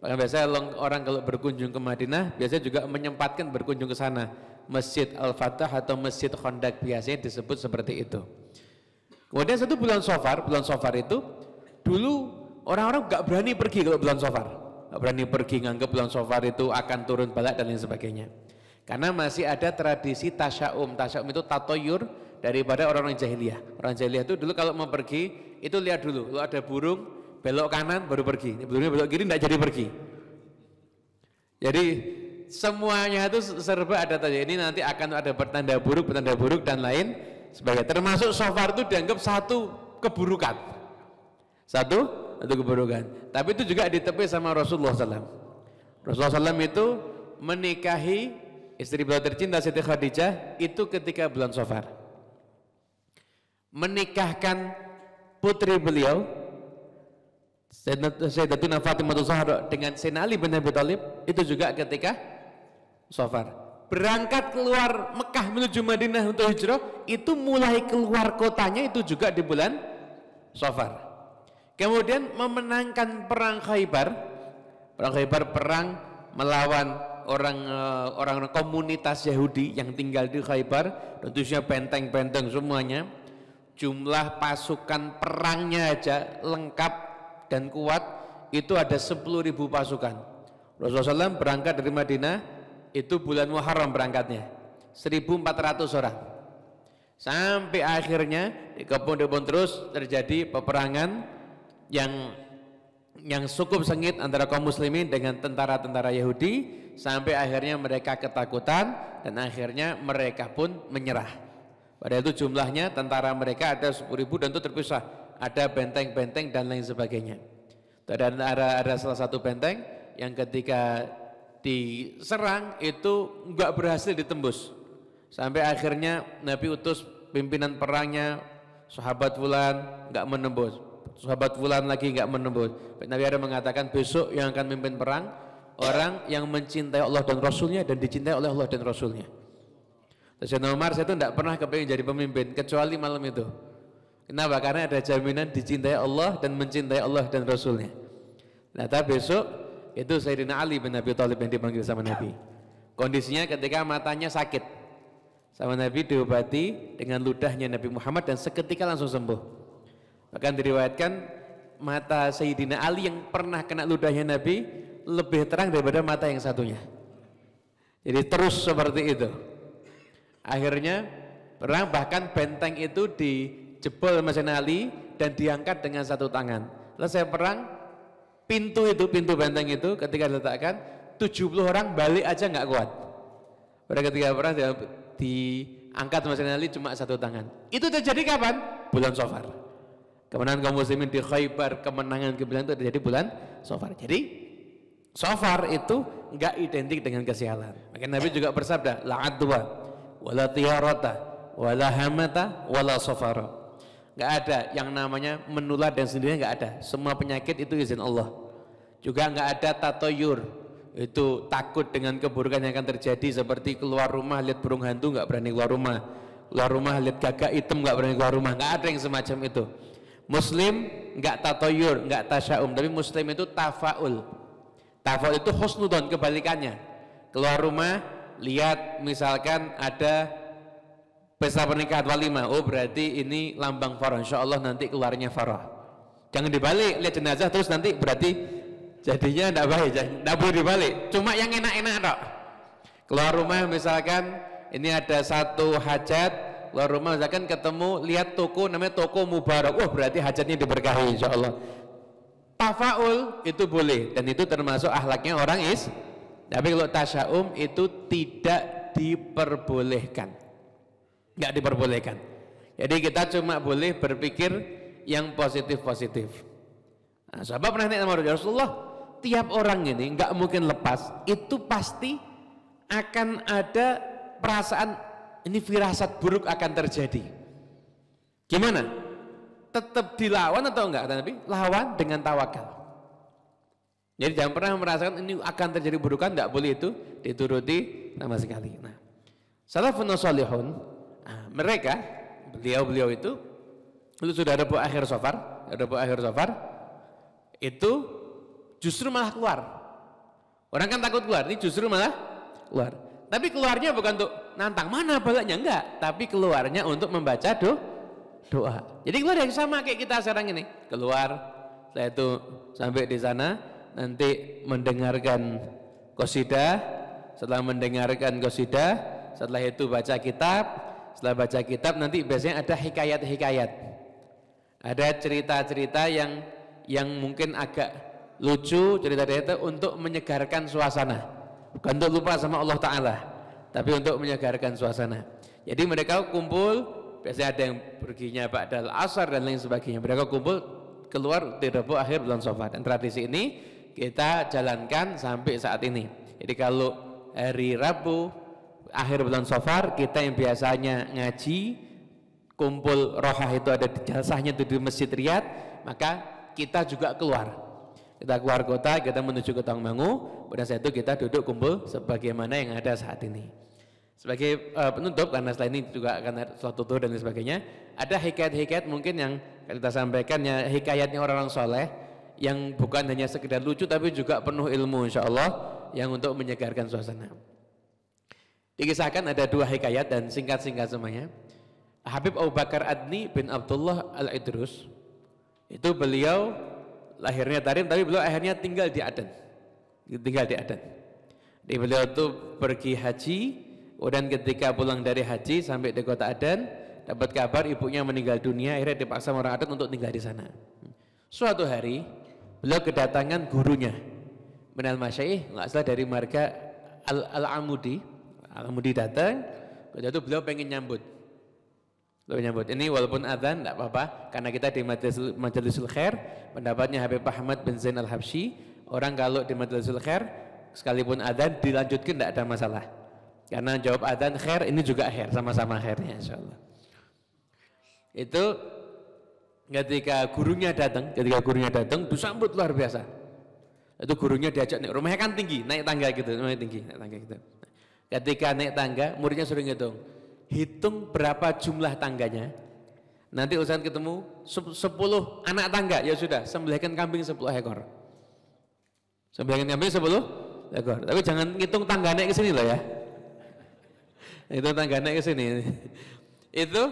Speaker 7: Bahkan biasanya orang kalau berkunjung ke Madinah biasanya juga menyempatkan berkunjung ke sana, Masjid Al-Fatah atau Masjid Khandaq biasanya disebut seperti itu. Kemudian satu bulan Safar itu Dulu orang-orang nggak berani pergi kalau bulan Safar, nggak berani pergi, nganggap bulan Safar itu akan turun balak dan lain sebagainya. Karena masih ada tradisi tasya'um. Tasya'um itu tatoyur daripada orang-orang jahiliyah. Orang jahiliyah itu dulu kalau mau pergi itu lihat dulu, kalau ada burung belok kanan baru pergi, burungnya belok kiri tidak jadi pergi. Jadi semuanya itu serba ada tanya. Ini nanti akan ada petanda buruk dan lain sebagainya. Termasuk Safar itu dianggap satu keburukan, satu keburukan. Tapi itu juga ditepis sama Rasulullah SAW. Rasulullah SAW itu menikahi istri beliau tercinta Siti Khadijah itu ketika bulan Safar. Menikahkan putri beliau Sayyidatuna Fatimah Zahra dengan Sayyidina Ali bin Abi Thalib itu juga ketika Safar. Berangkat keluar Mekah menuju Madinah untuk hijrah itu mulai keluar kotanya itu juga di bulan Safar. Kemudian memenangkan perang Khaybar. Perang melawan orang komunitas Yahudi yang tinggal di Khaybar, tentunya benteng-benteng semuanya. Jumlah pasukan perangnya aja lengkap dan kuat itu ada 10.000 pasukan. Rasulullah SAW berangkat dari Madinah itu bulan Muharram berangkatnya 1.400 orang. Sampai akhirnya di kebun terus terjadi peperangan yang cukup sengit antara kaum muslimin dengan tentara-tentara Yahudi sampai akhirnya mereka ketakutan dan akhirnya mereka pun menyerah. Pada itu jumlahnya tentara mereka ada 10.000 dan itu terpisah, ada benteng-benteng dan lain sebagainya. Dan ada salah satu benteng yang ketika diserang itu enggak berhasil ditembus. Sampai akhirnya Nabi utus pimpinan perangnya sahabat fulan enggak menembus. Sahabat fulan lagi enggak menembus. Nabi ada mengatakan besok yang akan memimpin perang orang yang mencintai Allah dan Rasulnya dan dicintai oleh Allah dan Rasulnya. Sayyidina Umar saya itu tidak pernah kepingin jadi pemimpin kecuali malam itu. Kenapa? Karena ada jaminan dicintai Allah dan mencintai Allah dan Rasulnya. Nah, tapi besok itu Sayyidina Ali bin Abi Thalib yang dipanggil sama Nabi. Kondisinya ketika matanya sakit, sama Nabi diobati dengan ludahnya Nabi Muhammad dan seketika langsung sembuh. Bahkan diriwayatkan mata Sayyidina Ali yang pernah kena ludahnya Nabi lebih terang daripada mata yang satunya. Jadi terus seperti itu. Akhirnya perang, bahkan benteng itu dijebol oleh Sayyidina Ali dan diangkat dengan satu tangan. Selesai perang, pintu benteng itu ketika diletakkan 70 orang balik aja nggak kuat. Pada ketika perang diangkat oleh Sayyidina Ali cuma satu tangan. Itu terjadi kapan? Bulan Safar. Kemenangan kaum muslimin di Khaybar, kemenangan itu terjadi bulan Safar. Jadi Safar itu nggak identik dengan kesialan. Maka Nabi juga bersabda, la adwa wala tiyarata wala hamata wala safara. Nggak ada yang namanya menular dan sendirinya, nggak ada. Semua penyakit itu izin Allah. Juga nggak ada tatoyur, itu takut dengan keburukan yang akan terjadi seperti keluar rumah lihat burung hantu nggak berani keluar rumah lihat gagak hitam nggak berani keluar rumah. Nggak ada yang semacam itu. Muslim nggak tatoyur, nggak tasya'um, tapi Muslim itu tafaul. Tafaul itu husnudon, kebalikannya. Keluar rumah lihat misalkan ada pesta pernikahan walimah, oh berarti ini lambang farah, insya Allah nanti keluarnya farah. Jangan dibalik, lihat jenazah terus nanti berarti jadinya tidak baik, tidak boleh dibalik. Cuma yang enak-enak dok. Keluar rumah misalkan ini ada satu hajat, keluar rumah misalkan ketemu lihat toko namanya toko Mubarak, oh berarti hajatnya diberkahi insya Allah. Tafaul itu boleh dan itu termasuk akhlaknya orang tapi kalau tasya'um itu tidak diperbolehkan, nggak diperbolehkan. Jadi kita cuma boleh berpikir yang positif-positif. Nah, sahabat pernah nanya sama Rasulullah, tiap orang ini nggak mungkin lepas, itu pasti akan ada perasaan ini firasat buruk akan terjadi. Gimana? Tetap dilawan atau enggak? Kata Nabi, lawan dengan tawakal. Jadi jangan pernah merasakan ini akan terjadi burukan, enggak boleh itu dituruti sama sekali. Nah, salafun salihun, mereka beliau itu sudah ada akhir Safar, itu justru malah keluar. Orang kan takut keluar, ini justru malah keluar. Tapi keluarnya bukan untuk nantang mana balanya, enggak, tapi keluarnya untuk membaca doa. Jadi keluar yang sama kayak kita sekarang ini, keluar Setelah itu sampai di sana nanti mendengarkan qasidah. Setelah mendengarkan qasidah, setelah itu baca kitab. Setelah baca kitab nanti biasanya ada hikayat-hikayat. Ada cerita-cerita yang mungkin agak lucu, cerita-cerita untuk menyegarkan suasana. Bukan untuk lupa sama Allah Ta'ala, tapi untuk menyegarkan suasana. Jadi mereka kumpul, biasanya ada yang perginya ba'dal asar dan lain sebagainya. Mereka kumpul keluar di Rabu akhir bulan Safar. Dan tradisi ini kita jalankan sampai saat ini. Jadi kalau hari Rabu akhir bulan Safar, kita yang biasanya ngaji, kumpul rohah itu ada di jalsahnya itu di Masjid Riyadh, maka kita juga keluar. Kita keluar kota, kita menuju ke Tawangmangu. Pada saat itu kita duduk kumpul sebagaimana yang ada saat ini. Sebagai penutup, karena setelah ini juga akan ada suatu tur dan lain sebagainya, ada hikayat-hikayat mungkin yang kita sampaikan, ya hikayatnya orang-orang soleh yang bukan hanya sekedar lucu tapi juga penuh ilmu insya Allah, yang untuk menyegarkan suasana. Dikisahkan ada 2 hikayat dan singkat-singkat semuanya. Habib Abu Bakar Adni bin Abdullah Al-Idrus, itu beliau lahirnya Tarim tapi beliau akhirnya tinggal di Aden. Jadi beliau itu pergi haji, kemudian ketika pulang dari haji sampai di kota Aden, dapat kabar ibunya meninggal dunia, akhirnya dipaksa orang Aden untuk tinggal di sana. Suatu hari beliau kedatangan gurunya, Minal Masyaikh, nggak salah dari marga Al-Amudi. Al-Amudi datang, ketika itu beliau pengen nyambut. Ini walaupun adzan tidak apa-apa, karena kita di Majlisul Khair, pendapatnya Habib Ahmad bin Zain Al-Habsyi, orang kalau di Majlisul Khair sekalipun adzan dilanjutkan tidak ada masalah. Karena jawab adzan khair, ini juga khair, sama-sama khairnya insyaallah. Itu ketika gurunya datang disambut luar biasa. Itu gurunya diajak naik, rumahnya kan tinggi, naik tangga gitu. Ketika naik tangga, muridnya suruh hitung berapa jumlah tangganya. Nanti usahakan ketemu 10 anak tangga, ya sudah, sembelihkan kambing 10 ekor. Sembelihkan kambing 10 ekor. Tapi jangan ngitung tangga naik ke sini loh ya. Itu tangga naik ke sini. Itu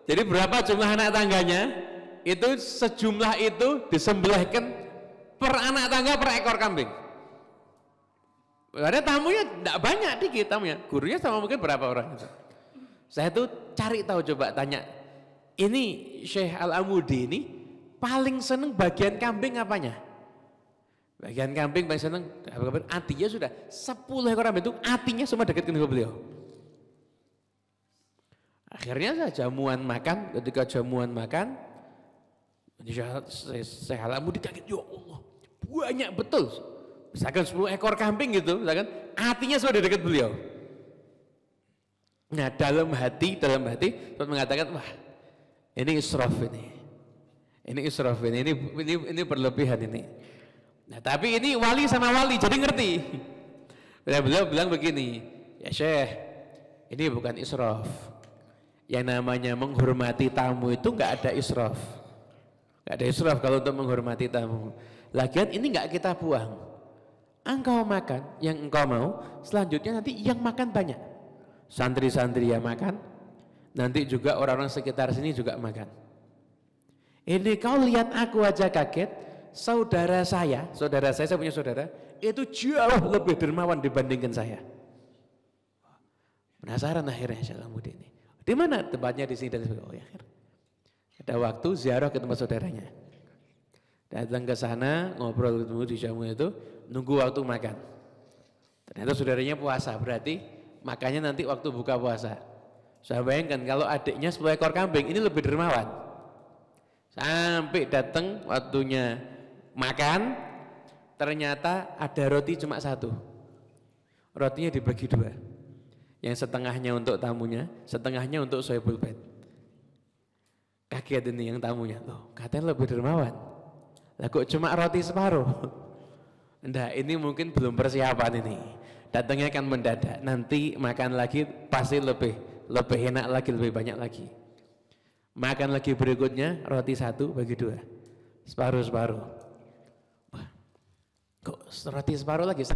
Speaker 7: jadi berapa jumlah anak tangganya? Itu sejumlah itu disembelihkan per anak tangga per ekor kambing. Ada tamunya tidak banyak, dikit tamunya. Gurunya sama mungkin berapa orang itu. Saya tuh cari tahu, coba tanya. Ini Syekh Al-Amudi ini paling seneng bagian kambing apanya? Bagian kambing paling seneng atinya sudah 10 ekor kambing itu atinya semua dekat ke beliau. Akhirnya saya jamuan makan, ketika jamuan makan Syekh Al-Amudi kaget, ya Allah banyak betul. Misalkan 10 ekor kambing gitu, misalkan atinya sudah dekat beliau. Nah dalam hati terus mengatakan, wah ini israf ini berlebihan ini. Nah tapi ini wali sama wali jadi ngerti. Beliau bilang begini, ya Syekh, ini bukan israf. Yang namanya menghormati tamu itu nggak ada israf. Nggak ada israf kalau untuk menghormati tamu. Lagian ini nggak kita buang. Engkau makan yang engkau mau, selanjutnya nanti yang makan banyak. Santri-santri yang makan, nanti juga orang-orang sekitar sini juga makan. Ini kau lihat aku aja kaget, saudara saya punya saudara, itu jauh lebih dermawan dibandingkan saya. Penasaran akhirnya Syekh Al-Amudi ini. Di mana tempatnya? Di sini dan sebagainya. Oh ya, ada waktu ziarah ke tempat saudaranya. Datang ke sana, ngobrol ketemu di jamu itu, nunggu waktu makan. Ternyata saudaranya puasa, berarti makanya nanti waktu buka puasa. Saya bayangkan kalau adiknya 10 ekor kambing, ini lebih dermawan. Sampai datang waktunya makan, ternyata ada roti cuma 1. Rotinya dibagi 2. Yang setengahnya untuk tamunya, setengahnya untuk Sohibul Bait. Kaget ini yang tamunya, loh katanya lebih dermawan. Lah kok cuma roti separuh? Nah ini mungkin belum persiapan ini. Datangnya kan mendadak, nanti makan lagi pasti lebih enak lagi, lebih banyak lagi. Makan lagi berikutnya roti 1 bagi 2, separuh. Wah, kok roti separuh lagi?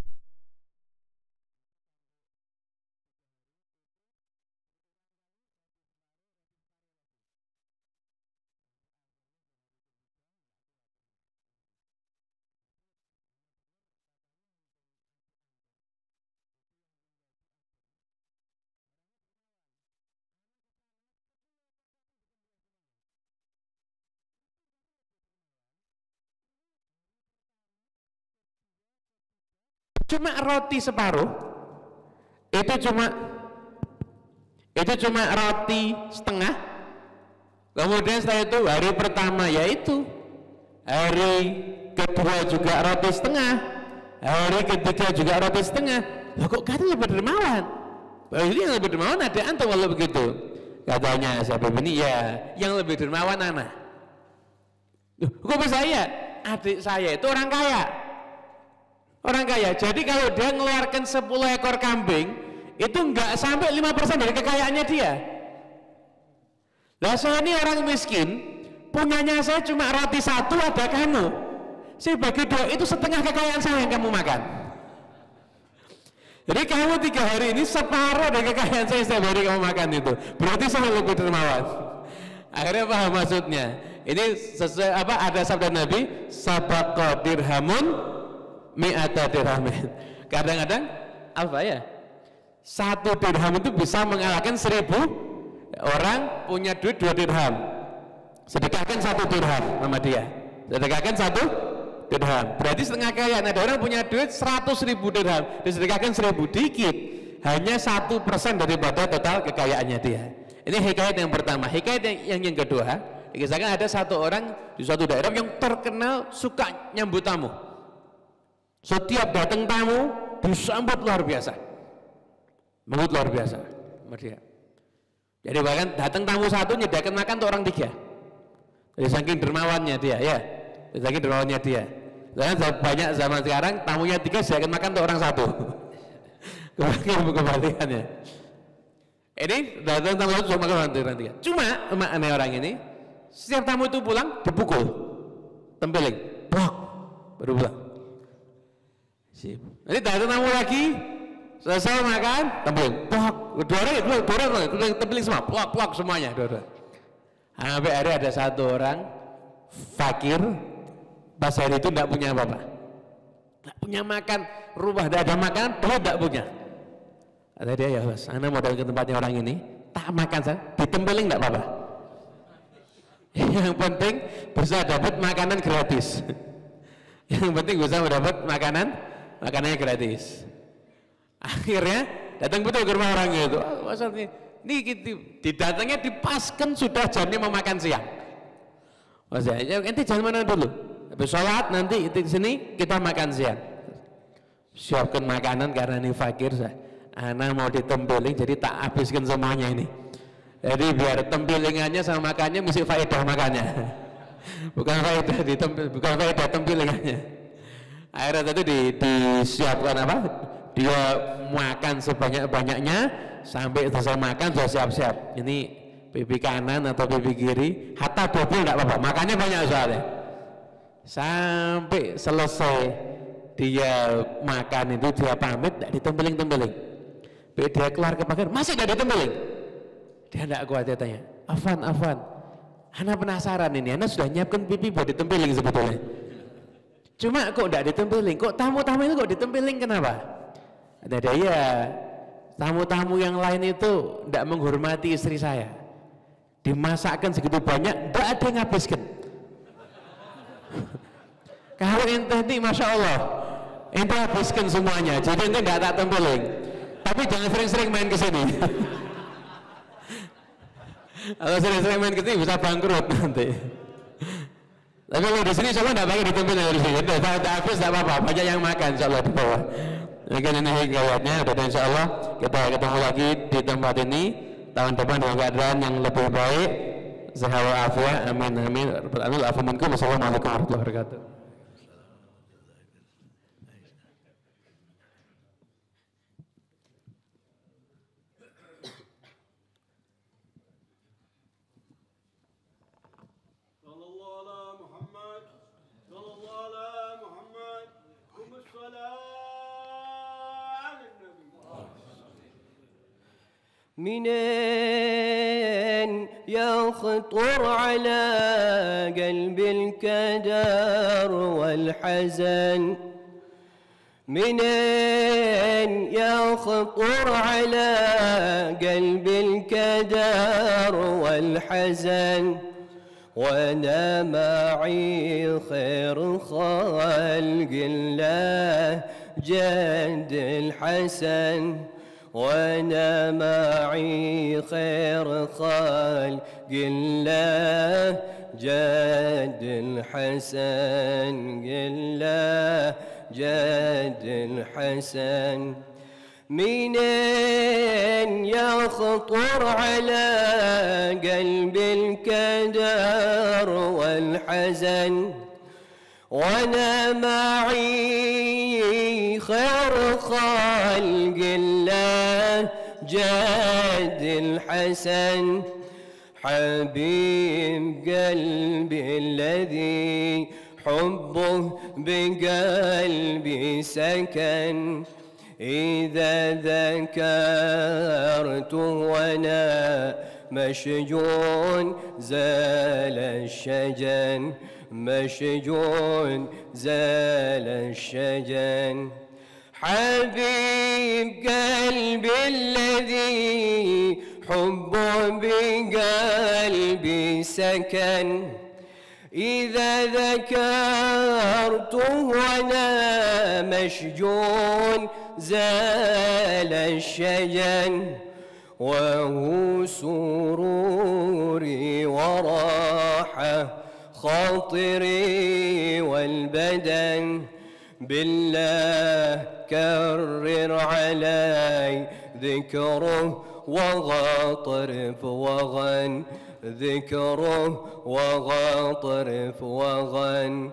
Speaker 7: cuma roti separuh, itu cuma roti setengah. Kemudian setelah itu hari pertama yaitu, hari kedua juga roti setengah, hari ketiga juga roti setengah. Loh kok kata lebih dermawan? Ini yang lebih dermawan ada antum kalau begitu. Katanya siapa ini? Ya, yang lebih dermawan anak. Kok bisa ya? Adik saya itu orang kaya. Orang kaya. Jadi kalau dia ngeluarkan 10 ekor kambing, itu enggak sampai 5% dari kekayaannya dia. Lah saya ini orang miskin, punyanya saya cuma roti satu, ada kamu. Saya bagi 2, itu setengah kekayaan saya yang kamu makan. Jadi kamu 3 hari ini separuh dari kekayaan saya setiap hari kamu makan itu. Berarti saya lebih dermawan. Akhirnya paham maksudnya. Ini sesuai apa? Ada sabda Nabi, sabaqa dirhamun mi'ata dirhamin. Kadang-kadang apa ya? 1 dirham itu bisa mengalahkan 1000 orang punya duit 2 dirham. Sedekahkan 1 dirham sama dia. Sedekahkan 1 dirham. Berarti setengah kekayaan. Ada orang punya duit 100.000 dirham, disedekahkan 1000, dikit. Hanya 1% daripada total kekayaannya dia. Ini hikayat yang pertama. Hikayat yang kedua, dikisahkan ada satu orang di suatu daerah yang terkenal suka nyambut tamu. Setiap datang tamu disambut luar biasa. Menyambut luar biasa sama dia. Jadi bahkan datang tamu satu nyediakan makan untuk orang 3. Jadi saking dermawannya dia, ya. Saking dermawannya dia. Karena banyak zaman sekarang tamunya 3 sediakan makan untuk orang 1. Kebalikannya. Ini datang tamu satu makan untuk orang 3. Cuma aneh orang ini, setiap tamu itu pulang dipukul, tempeling, blok, baru pulang. Sip. Nanti datang tamu lagi, selesai makan, tempeling, blok, dua orang, tempeling semua, blok semuanya, dua. Sampai hari ada satu orang fakir, pas hari itu tidak punya apa-apa, tidak punya makan, rumah tidak ada makanan, duit tidak punya. Kata dia, ya Mas, Anda mau datang ke tempatnya orang ini, tak makan saya, ditempeling tidak apa-apa. Yang penting bisa dapat makanan gratis. Yang penting bisa mendapat makanannya gratis. Akhirnya datang betul ke rumah orang itu. Maksudnya ini didatangnya dipaskan sudah jamnya mau makan siang. Maksudnya nanti jangan mana dulu. Habis sholat nanti di sini kita makan siang. Siapkan makanan karena ini fakir saya. Anak mau ditempeling jadi tak habiskan semuanya ini. Jadi biar tempelingannya sama makannya mesti faedah makannya. Bukan faedah tempelingannya. Akhirnya tadi disiapkan apa? Dia makan sebanyak-banyaknya sampai selesai makan sudah siap-siap. Ini pipi kanan atau pipi kiri, hatta double enggak apa-apa. Makannya banyak soalnya. Sampai selesai dia makan itu dia pamit enggak ditempeling-tempeling. Dia keluar ke pagar, masih enggak ditempeling. Dia enggak kuat, dia tanya, Afan, Ana penasaran ini, Ana sudah nyiapkan pipi buat ditempeling sebetulnya. Cuma kok enggak ditempeling, kok tamu-tamu itu kok ditempeling, kenapa? Ada ya, tamu-tamu yang lain itu enggak menghormati istri saya. Dimasakkan segitu banyak, enggak ada yang habiskan. Kalau ente ini, Masya Allah, ente habiskan semuanya, jadi ente enggak tak tempeling. Tapi jangan sering-sering main ke sini. Kalau sering-sering main ke sini bisa bangkrut nanti. Tapi kalau di sini insya Allah tidak pakai ditempelin dari sini. Tidak habis tidak apa-apa, banyak yang makan insya Allah di bawah. Mungkin ini hikayatnya, dan insya Allah kita ketemu lagi di tempat ini tahun depan dengan keadaan yang lebih baik. Sehat walafiat, amin amin. Assalamualaikum warahmatullahi wabarakatuh.
Speaker 8: منين يخطر على قلب الكدر والحزن منين يخطر على قلب الكدر والحزن وأنا معي خير خلق الله جد الحسن وأنا معي خير خلق الله جد الحسن الله جد الحسن منين يخطر على قلبي الكدر والحزن وأنا معي خير خلق الله جد الحسن حبيب قلبي الذي حبه بقلبي سكن إذا ذكرته وأنا مشجون زال الشجن مشجون زال الشجن حبيب قلبي الذي حبه بقلبي سكن إذا ذكرته وأنا مشجون زال الشجن وهو سروري وراحة خاطري والبدن بالله كرر علي ذكره وغاطرف وغن ذكره وغاطرف وغن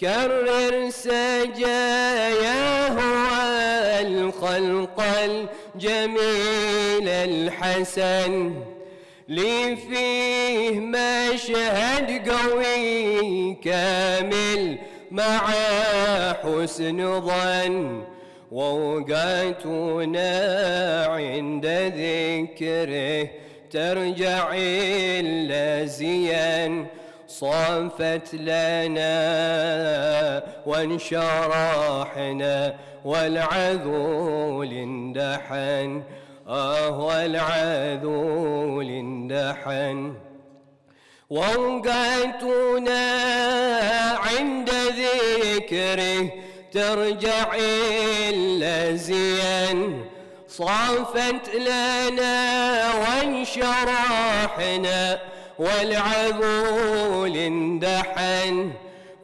Speaker 8: كرر سجاياه والخلق الجميل الحسن لي فيه مشهد قوي كامل مع حسن ظن ووقاتنا عند ذكره ترجع إلا زين صافت لنا وانشرحنا والعذول اندحن والعذول اندحن ووقاتنا عند ذكره ترجع إلا زين صافت لنا وانشرحنا والعذول اندحن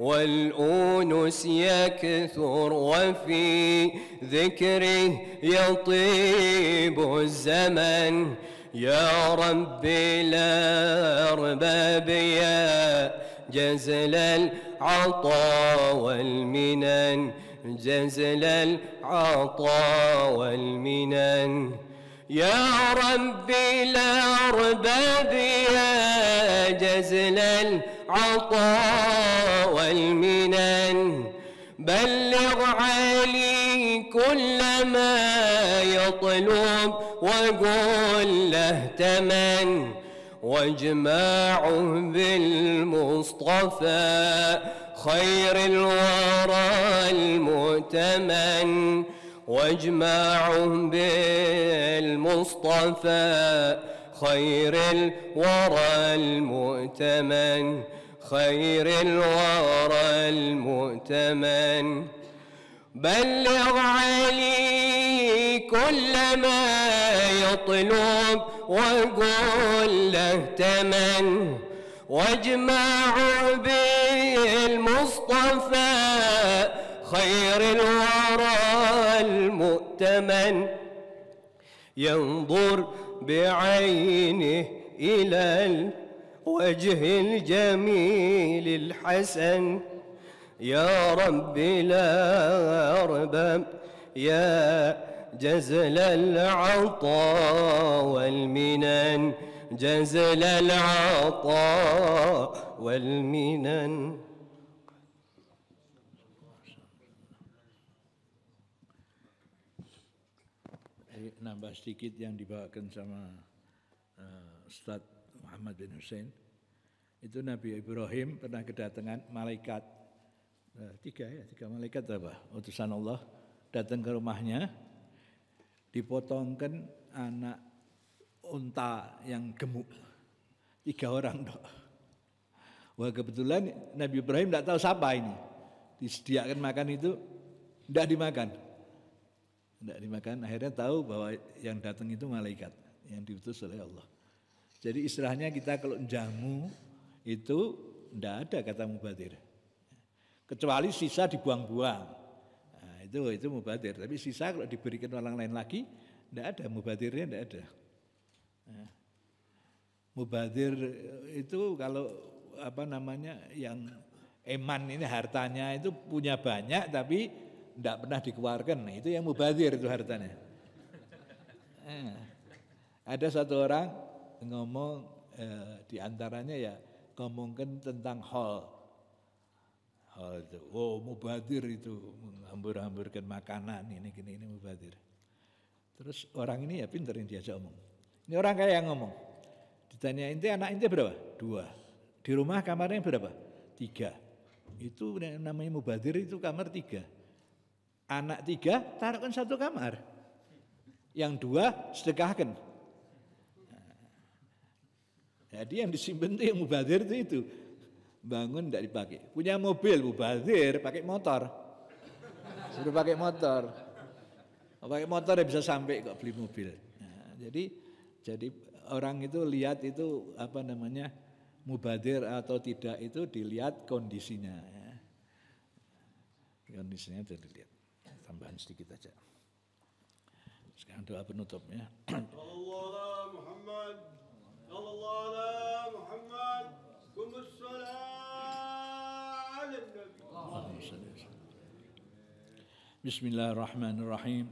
Speaker 8: والأنس يكثر وفي ذكره يطيب الزمن يا ربي الأرباب يا جزل العطاء والمنن جزل العطاء والمنن يا ربي الأرباب يا جزل العطاء والمنن بلغ علي كل ما يطلب وقل له تمن واجمعه بالمصطفى خير الورى المؤتمن واجمعه بالمصطفى خير الورى المؤتمن خير الورى المؤتمن بلغ علي كل ما يطلب وقل له تمن واجمعه بالمصطفى خير الورى المؤتمن ينظر بعينه إلى الوجه الجميل الحسن يا ربي لا أربب يا جزل العطاء والمنن جزل العطاء والمنن.
Speaker 2: Nambah sedikit yang dibawakan sama Ustaz Muhammad bin Hussein. Itu Nabi Ibrahim pernah kedatangan malaikat tiga malaikat apa? Utusan Allah datang ke rumahnya, dipotongkan anak unta yang gemuk 3 orang dok. Wah kebetulan Nabi Ibrahim tidak tahu siapa ini. Disediakan makan itu tidak dimakan. Tidak dimakan, akhirnya tahu bahwa yang datang itu malaikat yang diutus oleh Allah. Jadi istilahnya kita kalau jamu itu tidak ada kata mubadir. Kecuali sisa dibuang-buang. Nah, itu mubadir. Tapi sisa kalau diberikan orang lain lagi, tidak ada mubadirnya, tidak ada. Nah, mubadir itu kalau yang eman ini hartanya itu punya banyak tapi tidak pernah dikeluarkan. Nah, itu yang mubadir itu hartanya. Ada satu orang ngomong di antaranya ya ngomongkan tentang hal itu. Oh, mubadir itu menghambur-hamburkan makanan ini mubadir. Terus orang ini ya pintar yang diajak omong. Ini orang kaya yang ngomong. Ditanya anak inti berapa? 2. Di rumah kamarnya berapa? 3. Itu namanya mubadir itu kamar 3. Anak 3 taruhkan 1 kamar. Yang 2 sedekahkan. Jadi yang disimpan itu yang mubadir itu. Bangun tidak dipakai. Punya mobil mubadir pakai motor. Suruh pakai motor. Pakai motor ya bisa sampai kok beli mobil. Nah, jadi orang itu lihat itu mubadir atau tidak itu dilihat kondisinya. Ya. Kondisinya itu dilihat. Tambahan sedikit aja. Sekarang doa penutupnya.
Speaker 9: Allah Muhammad, Allah Muhammad, kumus salam ala Nabi.
Speaker 2: Bismillahirrahmanirrahim.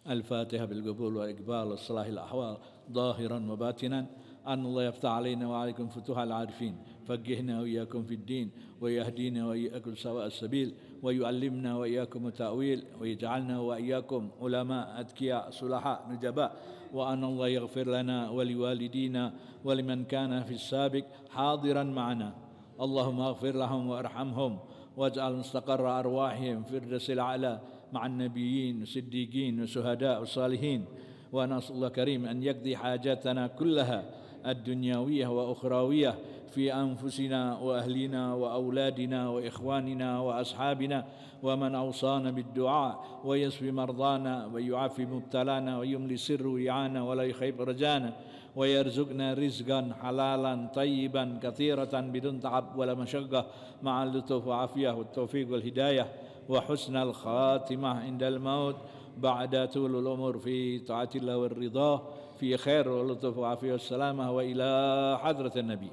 Speaker 2: الفاتحة بالقبول وإقبال الصلاح الأحوال ظاهرا وباطنا أن الله يفتح علينا وعليكم فتوح العارفين فقهنا وإياكم في الدين ويهدينا وإياكم سواء السبيل ويعلمنا وإياكم التأويل ويجعلنا وإياكم علماء أتقياء صلحاء نجباء وأن الله يغفر لنا ولوالدينا ولمن كان في السابق حاضرا معنا اللهم اغفر لهم وارحمهم واجعل مستقر أرواحهم في الفردوس الأعلى مع النبيين والصديقين والشهداء والصالحين ونسأل الله كريم أن يقضي حاجاتنا كلها الدنيوية وأخروية في أنفسنا وأهلنا وأولادنا وإخواننا وأصحابنا ومن أوصانا بالدعاء ويشفي مرضانا ويعافي مبتلانا ويملي سر ويعانا ولا يخيب رجانا ويرزقنا رزقا حلالا طيبا كثيرة بدون تعب ولا مشقة مع اللطف والعافية والتوفيق والهداية وحسن الخاتمة عند الموت بعد طول الأمور في طاعة الله والرضا في خير واللطف والعافية والسلامة وإلى حضرة النبي.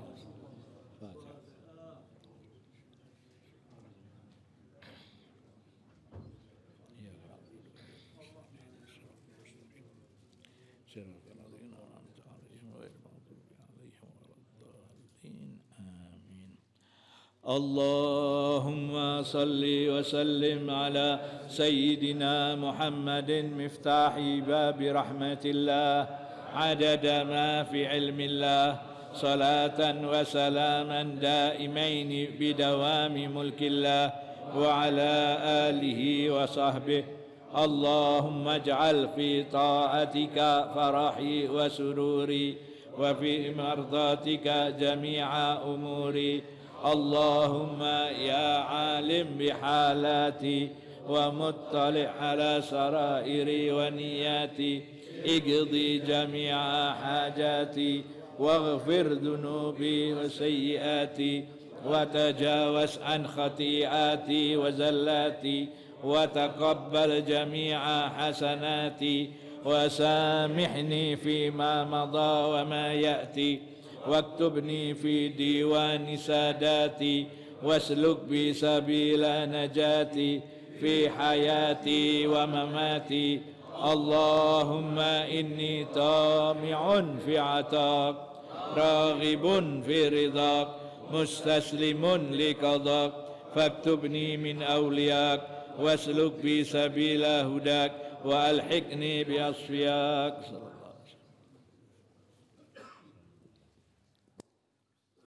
Speaker 2: اللهم صل وسلم على سيدنا محمد مفتاح باب رحمة الله عدد ما في علم الله صلاة وسلاما دائمين بدوام ملك الله وعلى آله وصحبه اللهم اجعل في طاعتك فرحي وسروري وفي مرضاتك جميع أموري اللهم يا عالم بحالاتي ومطلع على سرائري ونياتي اقضي جميع حاجاتي واغفر ذنوبي وسيئاتي وتجاوز عن خطيئاتي وزلاتي وتقبل جميع حسناتي وسامحني فيما مضى وما يأتي واكتبني في ديوان ساداتي واسلك بي سبيل نجاتي في حياتي ومماتي اللهم إني طامع في عطاك راغب في رضاك مستسلم لقضاك فاكتبني من أولياك واسلك بي سبيل هداك وألحقني بأصفياك.